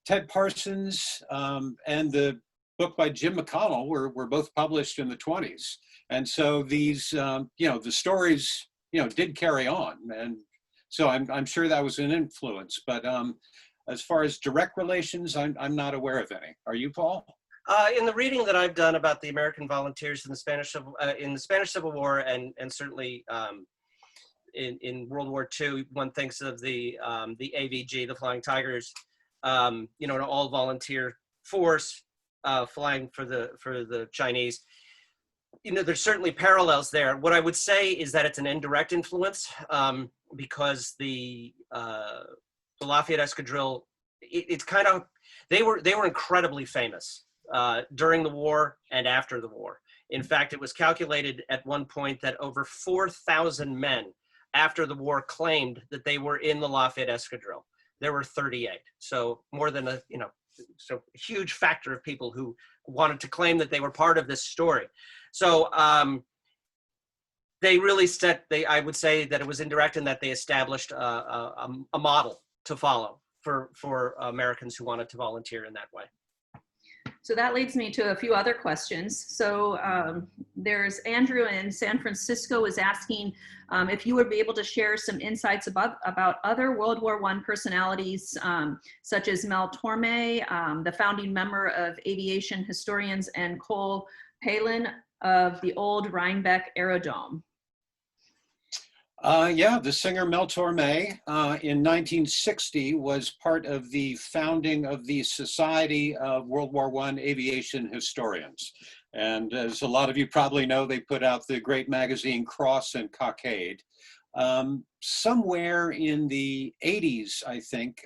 Ted Parsons and the book by Jim McConnell were both published in the 20s. And so these, the stories, did carry on. And so I'm sure that was an influence. But as far as direct relations, I'm not aware of any. Are you, Paul? In the reading that I've done about the American volunteers in the Spanish Civil War, and certainly in World War II, one thinks of the AVG, the Flying Tigers, an all volunteer force flying for the Chinese. There's certainly parallels there. What I would say is that it's an indirect influence because the Lafayette Escadrille, it's kind of, they were incredibly famous during the war and after the war. In fact, it was calculated at one point that over 4,000 men after the war claimed that they were in the Lafayette Escadrille. There were 38, so more than a huge factor of people who wanted to claim that they were part of this story. So they really I would say that it was indirect in that they established a model to follow for Americans who wanted to volunteer in that way. So that leads me to a few other questions. So there's Andrew in San Francisco is asking if you would be able to share some insights about other World War I personalities, such as Mel Torme, the founding member of Aviation Historians, and Cole Palin of the old Rhinebeck Aerodrome. The singer Mel Torme in 1960 was part of the founding of the Society of World War I Aviation Historians. And as a lot of you probably know, they put out the great magazine Cross and Cockade. Somewhere in the 80s, I think,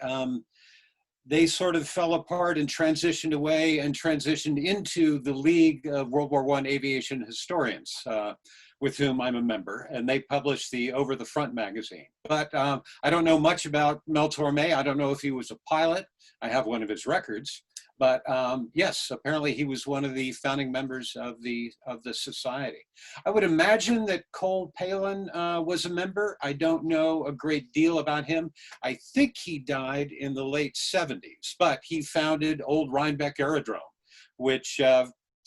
they sort of fell apart and transitioned away and transitioned into the League of World War I Aviation Historians, with whom I'm a member, and they published the Over the Front magazine. But I don't know much about Mel Torme. I don't know if he was a pilot. I have one of his records. But yes, apparently he was one of the founding members of the society. I would imagine that Cole Palin was a member. I don't know a great deal about him. I think he died in the late 70s, but he founded Old Rhinebeck Aerodrome, which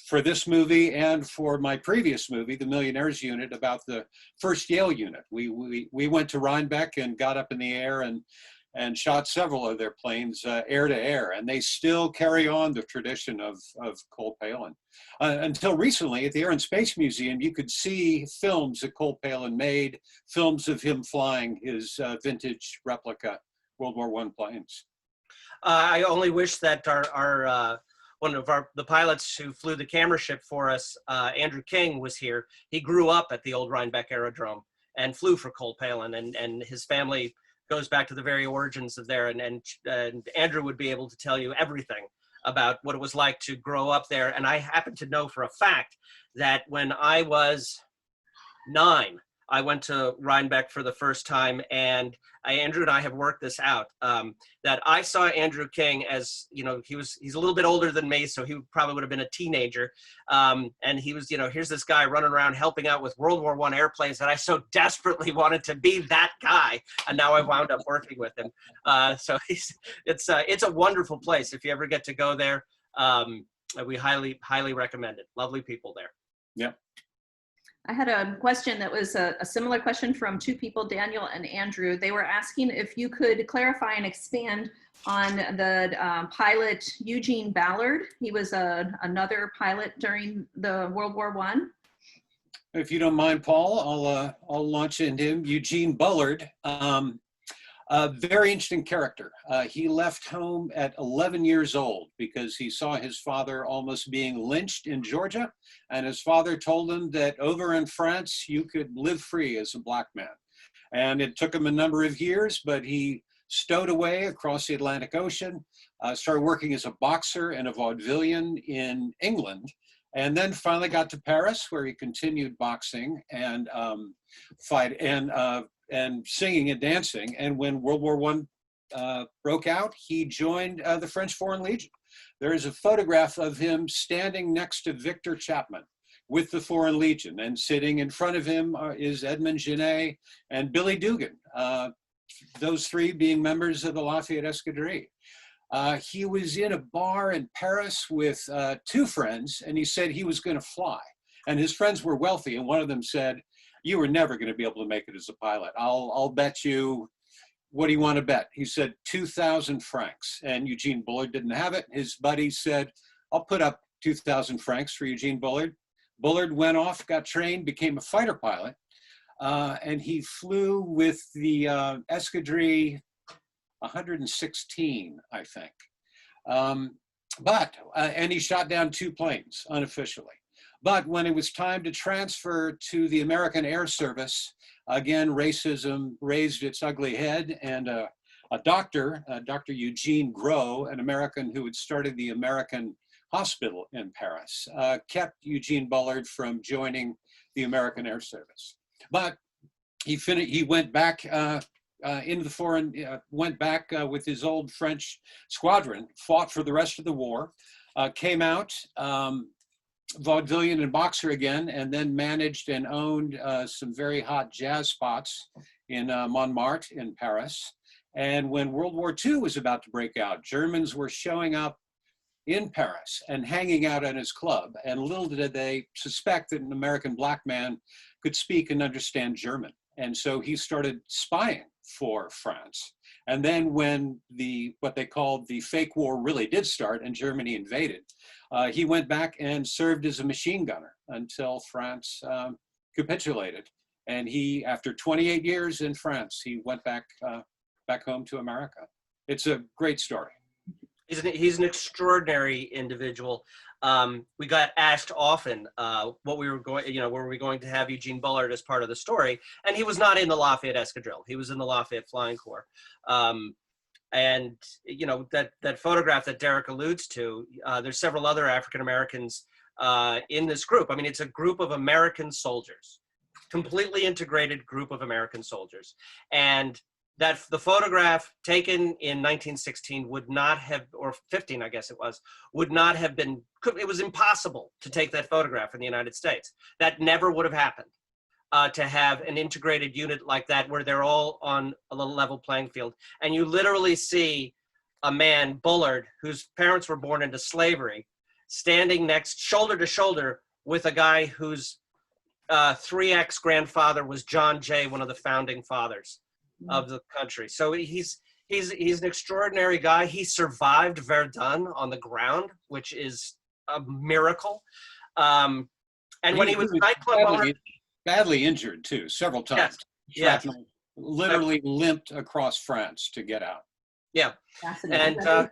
for this movie and for my previous movie, The Millionaires Unit, about the first Yale unit. We went to Rhinebeck and got up in the air and shot several of their planes air to air, and they still carry on the tradition of Cole Palin. Until recently, at the Air and Space Museum, you could see films that Cole Palin made, films of him flying his vintage replica World War I planes. I only wish that our one of the pilots who flew the camera ship for us, Andrew King, was here. He grew up at the Old Rhinebeck Aerodrome and flew for Cole Palin, and his family goes back to the very origins of there. And Andrew would be able to tell you everything about what it was like to grow up there. And I happen to know for a fact that when I was 9, I went to Rhinebeck for the first time, and Andrew and I have worked this out, that I saw Andrew King as, you know, he's a little bit older than me, so he probably would have been a teenager. And he was, you know, here's this guy running around helping out with World War I airplanes, and I so desperately wanted to be that guy, and now I wound up working with him. So it's a wonderful place. If you ever get to go there, we highly, highly recommend it. Lovely people there. Yep. I had a question that was a similar question from two people, Daniel and Andrew. They were asking if you could clarify and expand on the pilot Eugene Ballard. He was another pilot during the World War I. If you don't mind, Paul, I'll launch into him. Eugene Bullard, a very interesting character. He left home at 11 years old because he saw his father almost being lynched in Georgia. And his father told him that over in France, you could live free as a black man. And it took him a number of years, but he stowed away across the Atlantic Ocean, started working as a boxer and a vaudevillian in England, and then finally got to Paris, where he continued boxing and and singing and dancing. And when World War I broke out, he joined the French Foreign Legion. There is a photograph of him standing next to Victor Chapman with the Foreign Legion, and sitting in front of him is Edmond Genet and Billy Dugan, those three being members of the Lafayette Escadrille. He was in a bar in Paris with two friends, and he said he was going to fly. And his friends were wealthy, and one of them said, "You were never going to be able to make it as a pilot. I'll bet you, what do you want to bet?" He said 2,000 francs, and Eugene Bullard didn't have it. His buddy said, "I'll put up 2,000 francs for Eugene Bullard." Bullard went off, got trained, became a fighter pilot, and he flew with the Escadrille 116, I think. And he shot down 2 planes unofficially. But when it was time to transfer to the American Air Service, again, racism raised its ugly head, and a doctor, Dr. Eugene Gros, an American who had started the American Hospital in Paris, kept Eugene Bullard from joining the American Air Service. But he went back into the foreign, went back with his old French squadron, fought for the rest of the war, came out, vaudevillian and boxer again, and then managed and owned some very hot jazz spots in Montmartre in Paris. And when World War II was about to break out, Germans were showing up in Paris and hanging out at his club. And little did they suspect that an American black man could speak and understand German. And so he started spying for France. And then when what they called the fake war really did start and Germany invaded, he went back and served as a machine gunner until France capitulated. And he, after 28 years in France, he went back home to America. It's a great story. He's an extraordinary individual. We got asked often what we were going, were we going to have Eugene Bullard as part of the story? And he was not in the Lafayette Escadrille. He was in the Lafayette Flying Corps. And that photograph that Derek alludes to, there's several other African Americans in this group. I mean, it's a group of American soldiers, completely integrated group of American soldiers. And that the photograph taken in 1916 would not have, or 15, I guess it was, would not have been, it was impossible to take that photograph in the United States. That never would have happened, to have an integrated unit like that where they're all on a level playing field. And you literally see a man, Bullard, whose parents were born into slavery, standing next, shoulder to shoulder, with a guy whose 3X grandfather was John Jay, one of the founding fathers of the country. So he's an extraordinary guy. He survived Verdun on the ground, which is a miracle. And when he was a nightclub owner, badly injured too, several times. Yes. Shrapnel literally limped across France to get out. Yeah. Fascinating. And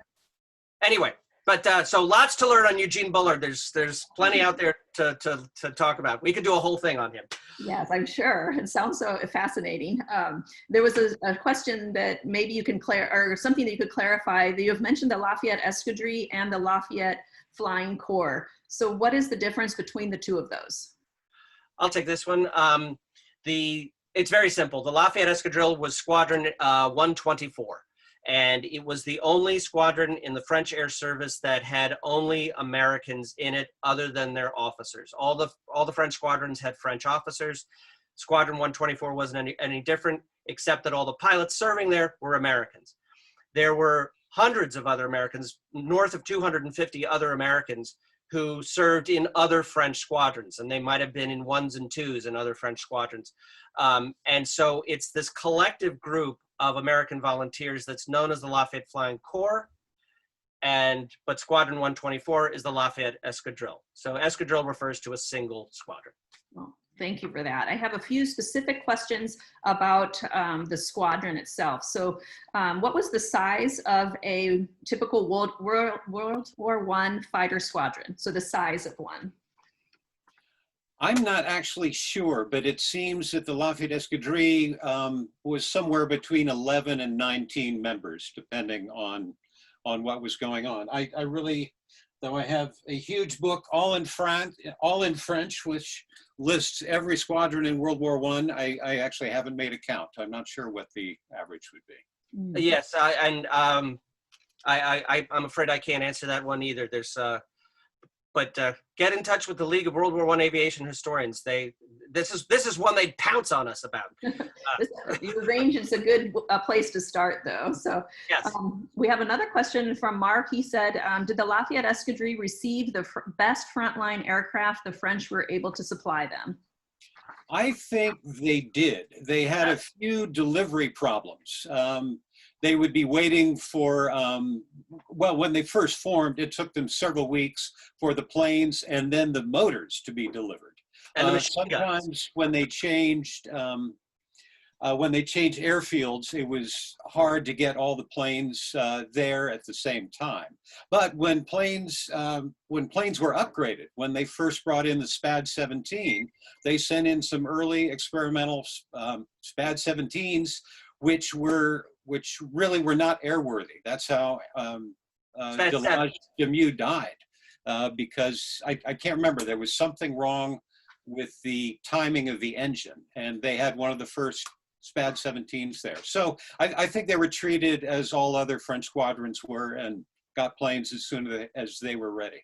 anyway, but so lots to learn on Eugene Bullard. There's plenty out there to talk about. We could do a whole thing on him. Yes, I'm sure. It sounds so fascinating. There was a question that maybe you can or something that you could clarify. That you have mentioned the Lafayette Escadrille and the Lafayette Flying Corps. So what is the difference between the two of those? I'll take this one. It's very simple. The Lafayette Escadrille was Squadron 124. And it was the only squadron in the French Air Service that had only Americans in it other than their officers. All the French squadrons had French officers. Squadron 124 wasn't any different, except that all the pilots serving there were Americans. There were hundreds of other Americans, north of 250 other Americans who served in other French squadrons, and they might have been in 1s and 2s in other French squadrons. And so it's this collective group of American volunteers that's known as the Lafayette Flying Corps, but Squadron 124 is the Lafayette Escadrille. So Escadrille refers to a single squadron. Well, thank you for that. I have a few specific questions about the squadron itself. So what was the size of a typical World War I fighter squadron? So the size of one. I'm not actually sure, but it seems that the Lafayette Escadrille was somewhere between 11 and 19 members, depending on what was going on. I really, though I have a huge book all in French, which lists every squadron in World War I actually haven't made a count. I'm not sure what the average would be. Yes, I'm afraid I can't answer that one either. But get in touch with the League of World War I Aviation Historians. This is one they'd pounce on us about. Your range is a good place to start, though. So yes. We have another question from Mark. He said, did the Lafayette Escadrille receive the best frontline aircraft the French were able to supply them? I think they did. They had a few delivery problems. They would be waiting for, well, when they first formed, it took them several weeks for the planes and then the motors to be delivered. And sometimes when they changed airfields, it was hard to get all the planes there at the same time. But when planes were upgraded, when they first brought in the SPAD 17, they sent in some early experimental SPAD 17s, which really were not airworthy. That's how Delage Demuth died, because I can't remember, there was something wrong with the timing of the engine, and they had one of the first SPAD 17s there. So I think they were treated as all other French squadrons were and got planes as soon as they were ready.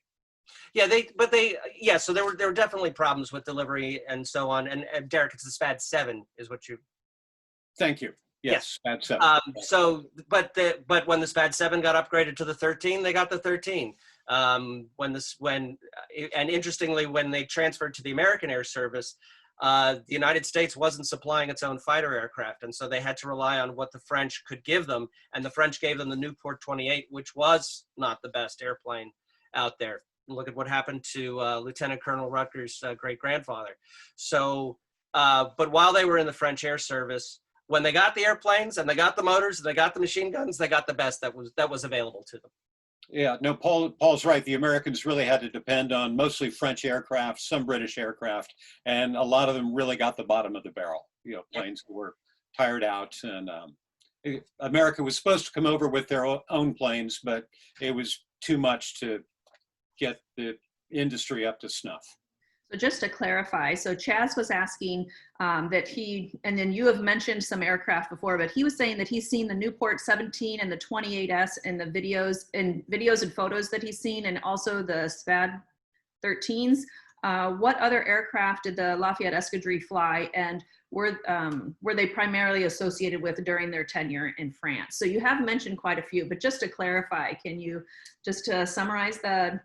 Yeah, so there were definitely problems with delivery and so on. And Derek, it's the SPAD 7 is what you. Thank you. Yes, SPAD 7. But when the SPAD 7 got upgraded to the 13, they got the 13. And interestingly, when they transferred to the American Air Service, the United States wasn't supplying its own fighter aircraft, and so they had to rely on what the French could give them, and the French gave them the Newport 28, which was not the best airplane out there. Look at what happened to Lieutenant Colonel Rutgers' great-grandfather. So, but while they were in the French Air Service, when they got the airplanes and they got the motors and they got the machine guns, they got the best that was available to them. Yeah, no, Paul's right. The Americans really had to depend on mostly French aircraft, some British aircraft, and a lot of them really got the bottom of the barrel. You know, planes that were tired out, and America was supposed to come over with their own planes, but it was too much to get the industry up to snuff. So just to clarify, so Chaz was asking that he, and then you have mentioned some aircraft before, but he was saying that he's seen the Newport 17 and the 28S in the videos and photos that he's seen, and also the SPAD 13s. What other aircraft did the Lafayette Escadrille fly, and were they primarily associated with during their tenure in France? So you have mentioned quite a few, but just to clarify, can you just summarize the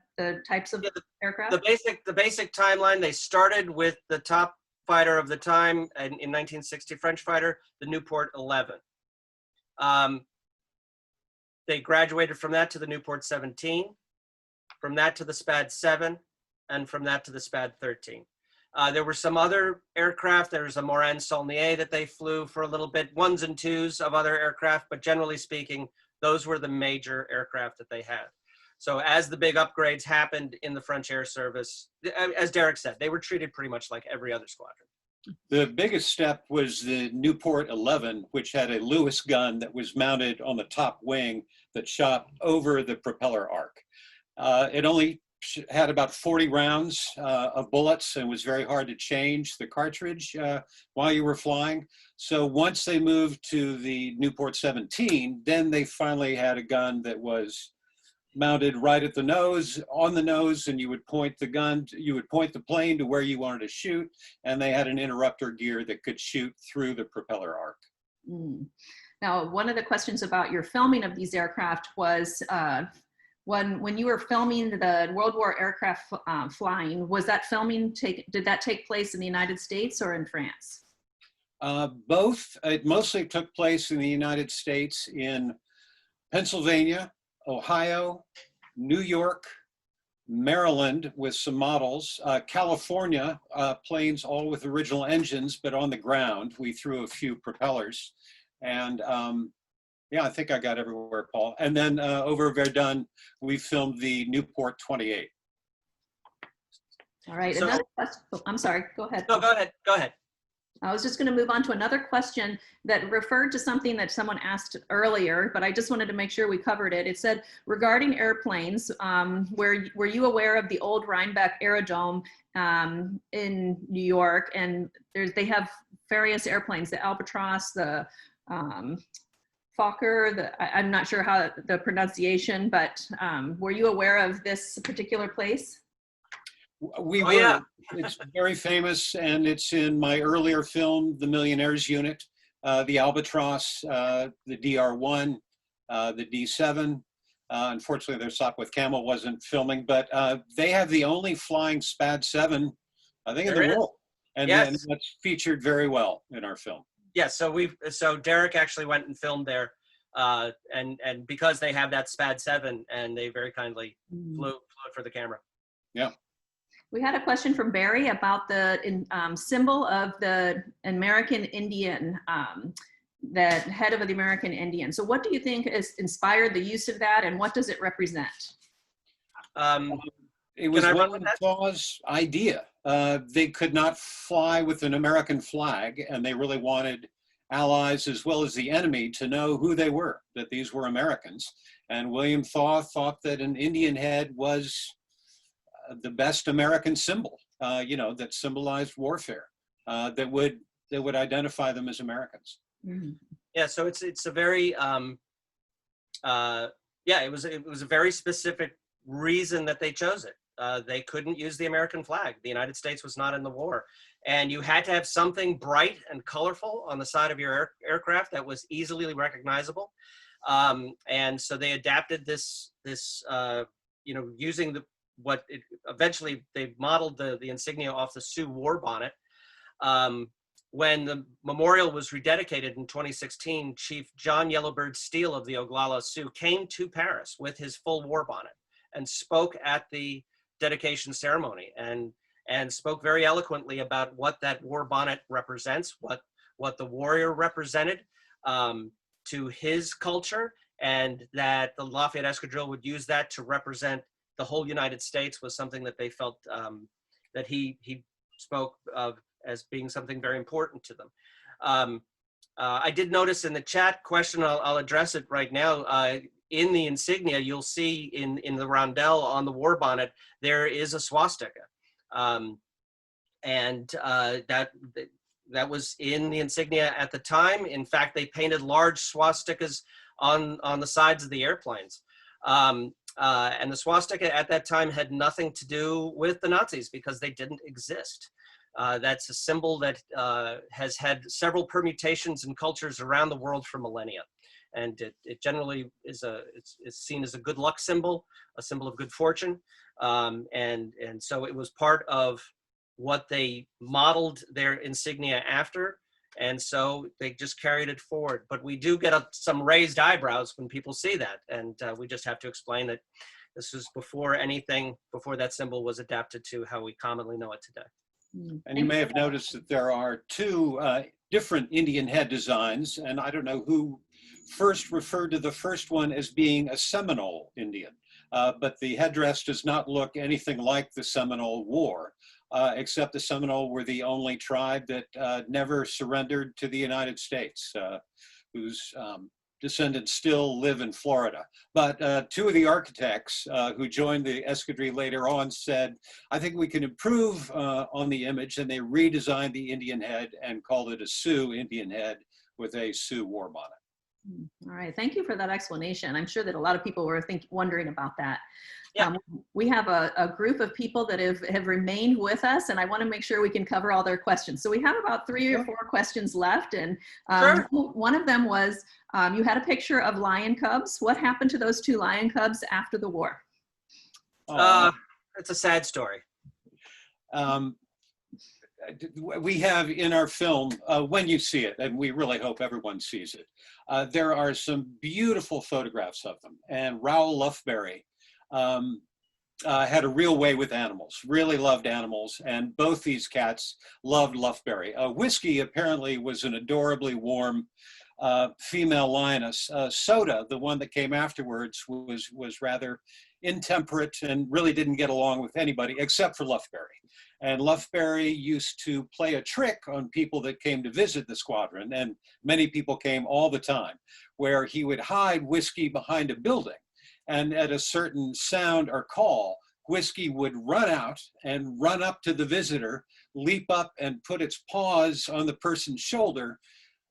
types of aircraft? The basic timeline, they started with the top fighter of the time in 1960, French fighter, the Newport 11. They graduated from that to the Newport 17, from that to the SPAD 7, and from that to the SPAD 13. There were some other aircraft. There's a Morane Saulnier that they flew for a little bit, ones and twos of other aircraft, but generally speaking, those were the major aircraft that they had. So as the big upgrades happened in the French Air Service, as Derek said, they were treated pretty much like every other squadron. The biggest step was the Newport 11, which had a Lewis gun that was mounted on the top wing that shot over the propeller arc. It only had about 40 rounds of bullets and was very hard to change the cartridge while you were flying. So once they moved to the Newport 17, then they finally had a gun that was mounted right at the nose, on the nose, and you would point the gun, you would point the plane to where you wanted to shoot, and they had an interrupter gear that could shoot through the propeller arc. Mm. Now, one of the questions about your filming of these aircraft was when you were filming the World War aircraft flying, was that filming did that take place in the United States or in France? Both. It mostly took place in the United States, in Pennsylvania, Ohio, New York, Maryland with some models, California, planes all with original engines, but on the ground. We threw a few propellers. And yeah, I think I got everywhere, Paul. And then over Verdun, we filmed the Newport 28. All right, So, another question. Oh, I'm sorry, go ahead. No, go ahead, go ahead. I was just going to move on to another question that referred to something that someone asked earlier, but I just wanted to make sure we covered it. It said, regarding airplanes, were you aware of the old Rhinebeck Aerodrome in New York? And they have various airplanes, the Albatross, the Fokker, I'm not sure how the pronunciation, but were you aware of this particular place? We were. Yeah. It's very famous, and it's in my earlier film, The Millionaires Unit, the Albatross, the DR1, the D7. Unfortunately, their Sopwith Camel wasn't filming, but they have the only flying SPAD 7, I think, in the world. And, yes. And that's featured very well in our film. Yes, so Derek actually went and filmed there, and because they have that SPAD 7, and they very kindly flew it for the camera. Yeah. We had a question from Barry about the symbol of the American Indian, the head of the American Indian. So what do you think has inspired the use of that, and what does it represent? It was William Thaw's idea. They could not fly with an American flag, and they really wanted allies as well as the enemy to know who they were, that these were Americans. And William Thaw thought that an Indian head was the best American symbol, that symbolized warfare, that would identify them as Americans. Mm-hmm. Yeah, so it's a very it was a very specific reason that they chose it. They couldn't use the American flag. The United States was not in the war, and you had to have something bright and colorful on the side of your aircraft that was easily recognizable. And so they adapted this using eventually they modeled the insignia off the Sioux war bonnet. When the memorial was rededicated in 2016, Chief John Yellowbird Steele of the Oglala Sioux came to Paris with his full war bonnet and spoke at the dedication ceremony and spoke very eloquently about what that war bonnet represents, what the warrior represented to his culture, and that the Lafayette Escadrille would use that to represent the whole United States was something that they felt that he spoke of as being something very important to them. I did notice in the chat question, I'll address it right now. In the insignia, you'll see in the rondelle on the war bonnet, there is a swastika. And that was in the insignia at the time. In fact, they painted large swastikas on the sides of the airplanes. And the swastika at that time had nothing to do with the Nazis because they didn't exist. That's a symbol that has had several permutations in cultures around the world for millennia. And it generally is seen as a good luck symbol, a symbol of good fortune. And so it was part of what they modeled their insignia after. And so they just carried it forward. But we do get some raised eyebrows when people see that. And we just have to explain that this was before that symbol was adapted to how we commonly know it today. And you may have noticed that there are two different Indian head designs, and I don't know who first referred to the first one as being a Seminole Indian, but the headdress does not look anything like the Seminole War, except the Seminole were the only tribe that never surrendered to the United States, whose descendants still live in Florida. But two of the architects who joined the Escadrille later on said, I think we can improve on the image, and they redesigned the Indian head and called it a Sioux Indian head with a Sioux war bonnet. All right, thank you for that explanation. I'm sure that a lot of people were wondering about that. Yeah. We have a group of people that have remained with us, and I want to make sure we can cover all their questions. So we have about 3 or 4 questions left, and Sure. one of them was, you had a picture of lion cubs. What happened to those 2 lion cubs after the war? It's a sad story. We have in our film, when you see it, and we really hope everyone sees it, there are some beautiful photographs of them. And Raoul Lufberry had a real way with animals, really loved animals, and both these cats loved Lufberry. Whiskey apparently was an adorably warm female lioness. Soda, the one that came afterwards, was rather intemperate and really didn't get along with anybody except for Lufberry. And Lufberry used to play a trick on people that came to visit the squadron, and many people came all the time, where he would hide Whiskey behind a building. And at a certain sound or call, Whiskey would run out and run up to the visitor, leap up and put its paws on the person's shoulder,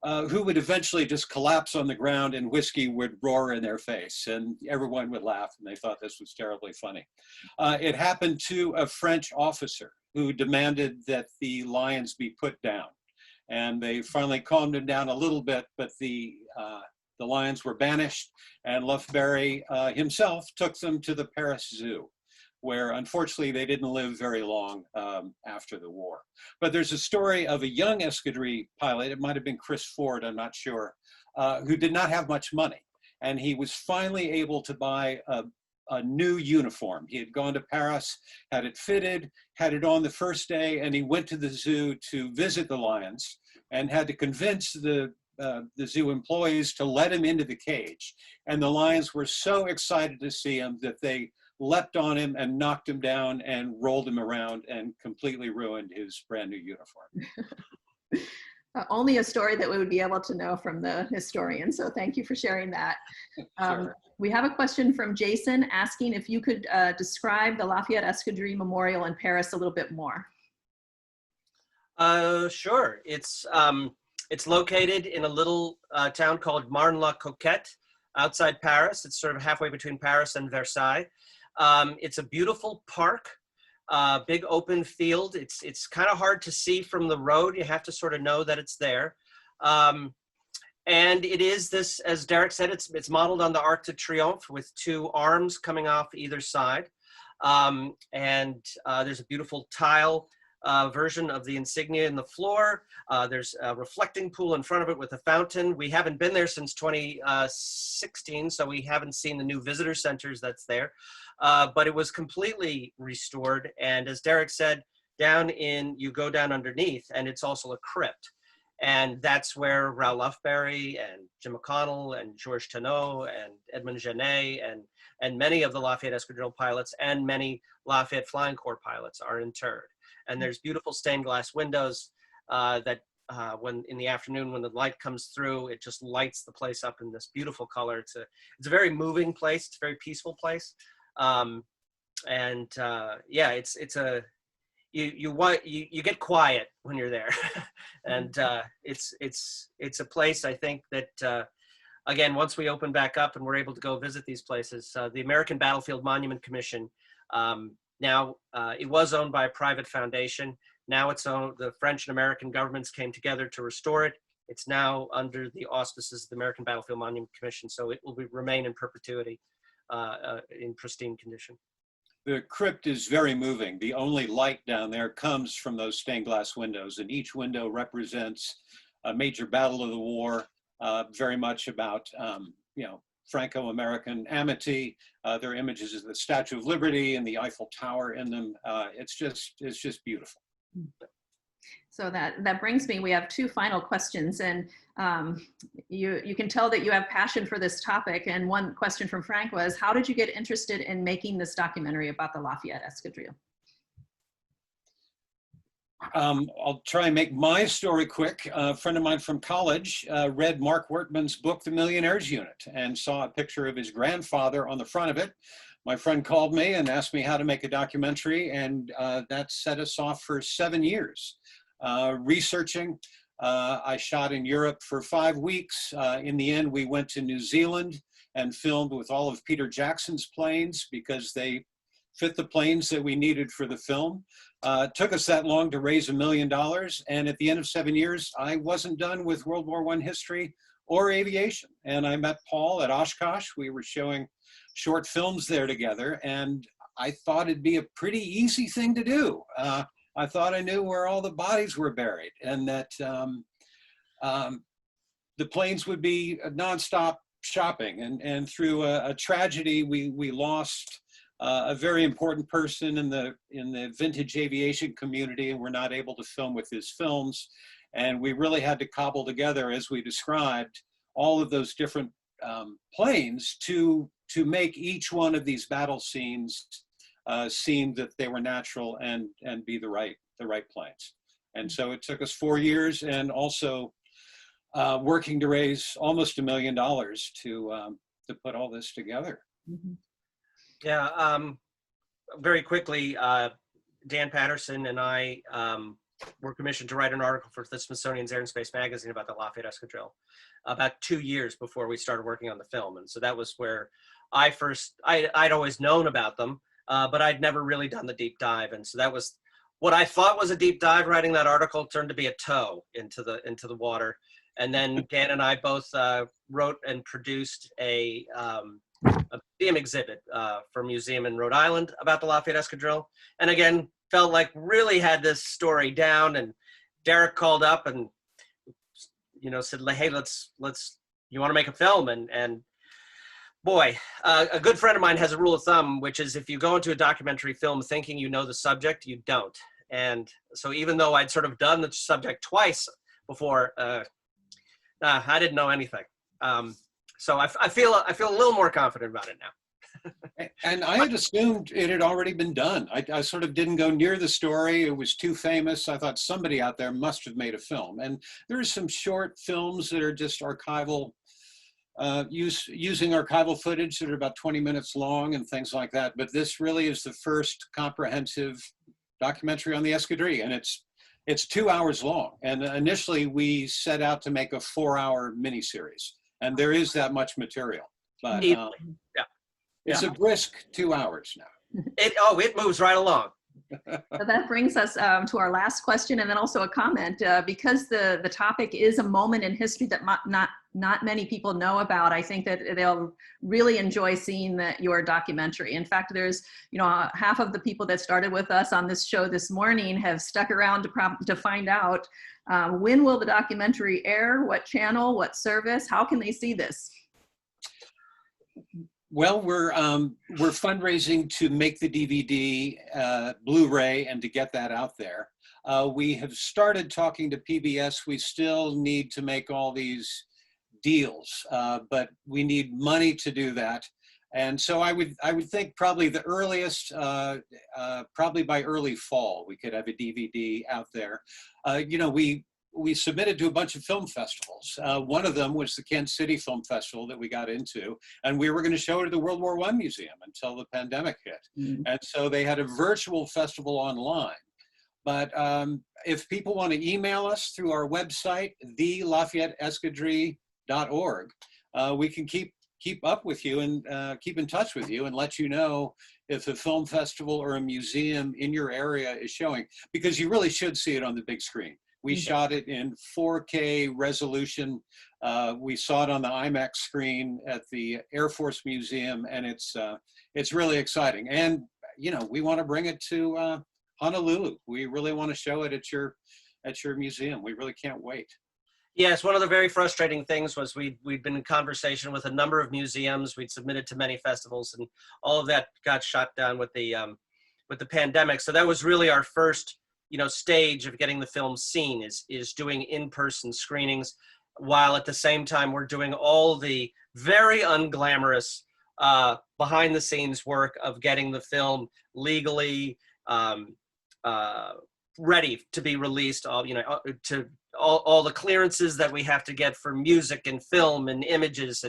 who would eventually just collapse on the ground, and Whiskey would roar in their face, and everyone would laugh, and they thought this was terribly funny. It happened to a French officer who demanded that the lions be put down. And they finally calmed him down a little bit, but the lions were banished, and Lufberry himself took them to the Paris Zoo, where unfortunately they didn't live very long after the war. But there's a story of a young Escadrille pilot, it might have been Chris Ford, I'm not sure, who did not have much money. And he was finally able to buy a new uniform. He had gone to Paris, had it fitted, had it on the first day, and he went to the zoo to visit the lions and had to convince the zoo employees to let him into the cage. And the lions were so excited to see him that they leapt on him and knocked him down and rolled him around and completely ruined his brand new uniform. Only a story that we would be able to know from the historian. So thank you for sharing that. Sure. We have a question from Jason asking if you could describe the Lafayette Escadrille Memorial in Paris a little bit more. Sure. It's located in a little town called Marne-la-Coquette outside Paris. It's sort of halfway between Paris and Versailles. It's a beautiful park, big open field. It's kind of hard to see from the road. You have to sort of know that it's there. And it is this, as Derek said, it's modeled on the Arc de Triomphe with 2 arms coming off either side. There's a beautiful tile version of the insignia in the floor. There's a reflecting pool in front of it with a fountain. We haven't been there since 2016, so we haven't seen the new visitor centers that's there. But it was completely restored. And as Derek said, you go down underneath, and it's also a crypt. And that's where Raoul Lufberry and Jim McConnell and Georges Thénault and Edmond Genet and many of the Lafayette Escadrille pilots and many Lafayette Flying Corps pilots are interred. And there's beautiful stained glass windows that when in the afternoon, when the light comes through, it just lights the place up in this beautiful color. It's a very moving place. It's a very peaceful place. Yeah, you get quiet when you're there. And it's a place, I think, that again, once we open back up and we're able to go visit these places, the American Battlefield Monument Commission, now it was owned by a private foundation. Now it's owned, the French and American governments came together to restore it. It's now under the auspices of the American Battlefield Monument Commission, so it will remain in perpetuity in pristine condition. The crypt is very moving. The only light down there comes from those stained glass windows, and each window represents a major battle of the war, very much about, Franco-American amity. There are images of the Statue of Liberty and the Eiffel Tower in them. It's just beautiful. So that brings me, we have two final questions, and you can tell that you have passion for this topic. And one question from Frank was, how did you get interested in making this documentary about the Lafayette Escadrille? I'll try and make my story quick. A friend of mine from college read Mark Workman's book, The Millionaire's Unit, and saw a picture of his grandfather on the front of it. My friend called me and asked me how to make a documentary, and that set us off for 7 years. Researching, I shot in Europe for 5 weeks. In the end, we went to New Zealand and filmed with all of Peter Jackson's planes because they fit the planes that we needed for the film. It took us that long to raise $1 million. And at the end of 7 years, I wasn't done with World War I history or aviation. And I met Paul at Oshkosh. We were showing short films there together. And I thought it'd be a pretty easy thing to do. I thought I knew where all the bodies were buried, and that the planes would be nonstop shopping. And through a tragedy, we lost a very important person in the vintage aviation community, and we're not able to film with his films. And we really had to cobble together, as we described, all of those different planes to make each one of these battle scenes seem that they were natural and be the right planes. And so it took us 4 years, and also working to raise almost $1 million to put all this together. Mm-hmm. Yeah, very quickly, Dan Patterson and I were commissioned to write an article for the Smithsonian's Air and Space magazine about the Lafayette Escadrille about 2 years before we started working on the film. And so that was where I'd always known about them, but I'd never really done the deep dive. And so that was what I thought was a deep dive. Writing that article turned to be a toe into the water. And then Dan and I both wrote and produced a museum exhibit for a museum in Rhode Island about the Lafayette Escadrille. And again, felt like really had this story down. And Derek called up and said, hey, let's you want to make a film? And boy, a good friend of mine has a rule of thumb, which is if you go into a documentary film thinking you know the subject, you don't. And so even though I'd sort of done the subject twice before, I didn't know anything. So I feel a little more confident about it now. And I had assumed it had already been done. I sort of didn't go near the story. It was too famous. I thought somebody out there must have made a film. And there's some short films that are just archival, using archival footage that are about 20 minutes long and things like that. But this really is the first comprehensive documentary on the Escadrille, and it's 2 hours long. And initially we set out to make a 4-hour miniseries, and there is that much material. But it's a brisk 2 hours now. It moves right along. So that brings us to our last question, and then also a comment. Because the topic is a moment in history that not many people know about, I think that they'll really enjoy seeing your documentary. In fact, there's half of the people that started with us on this show this morning have stuck around to find out when will the documentary air, what channel, what service, how can they see this? Well, we're fundraising to make the DVD Blu-ray and to get that out there. We have started talking to PBS. We still need to make all these deals, but we need money to do that. And so I would think probably the earliest, probably by early fall, we could have a DVD out there. We submitted to a bunch of film festivals. One of them was the Kansas City Film Festival that we got into, and we were going to show it at the World War I Museum until the pandemic hit. Mm-hmm. And so they had a virtual festival online. But if people want to email us through our website, thelafayetteescadrille.org, we can keep up with you and keep in touch with you and let you know if a film festival or a museum in your area is showing, because you really should see it on the big screen. We shot it in 4K resolution. We saw it on the IMAX screen at the Air Force Museum, and it's really exciting. And you know, we want to bring it to Honolulu. We really want to show it at your museum. We really can't wait. Yes, one of the very frustrating things was we'd been in conversation with a number of museums. We'd submitted to many festivals, and all of that got shot down with the pandemic. So that was really our first, stage of getting the film seen is doing in-person screenings, while at the same time we're doing all the very unglamorous behind-the-scenes work of getting the film legally ready to be released. All the clearances that we have to get for music and film and images,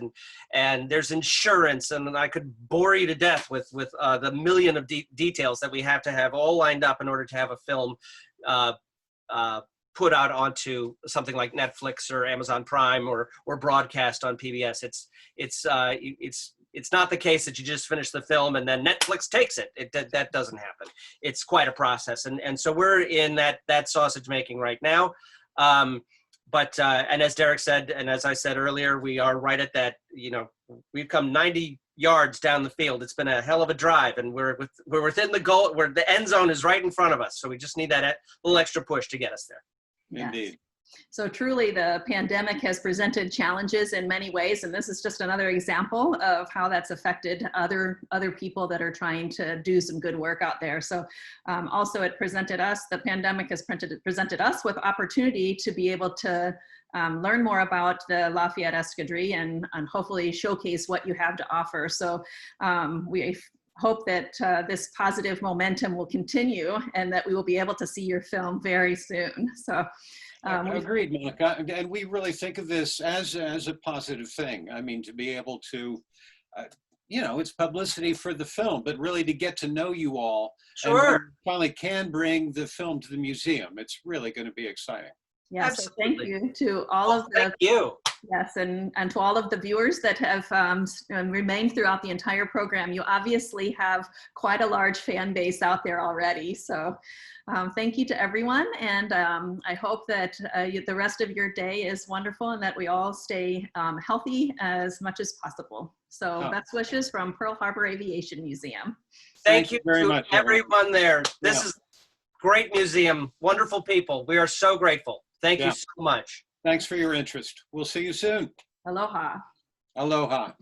and there's insurance, and I could bore you to death with the million of details that we have to have all lined up in order to have a film put out onto something like Netflix or Amazon Prime or broadcast on PBS. It's not the case that you just finish the film and then Netflix takes it. That doesn't happen. It's quite a process, and so we're in that sausage making right now. And as Derek said, and as I said earlier, we are right at that. We've come 90 yards down the field. It's been a hell of a drive, and we're within the goal. Where the end zone is right in front of us. So we just need that little extra push to get us there. Yes. Indeed. So truly the pandemic has presented challenges in many ways, and this is just another example of how that's affected other people that are trying to do some good work out there. So also the pandemic has presented us with opportunity to be able to learn more about the Lafayette Escadrille and hopefully showcase what you have to offer. So we hope that this positive momentum will continue and that we will be able to see your film very soon. So. Agreed, Monica. And we really think of this as a positive thing. I mean, to be able to, it's publicity for the film, but really to get to know you all. Sure. And finally can bring the film to the museum. It's really going to be exciting. Yes, so thank you to all of the. Thank you. Yes, and to all of the viewers that have remained throughout the entire program. You obviously have quite a large fan base out there already. So thank you to everyone. And I hope that the rest of your day is wonderful and that we all stay healthy as much as possible. So best wishes from Pearl Harbor Aviation Museum. Thank you very to much, everyone there. This is great museum, wonderful people. We are so grateful. Thank you so much. Thanks for your interest. We'll see you soon. Aloha. Aloha.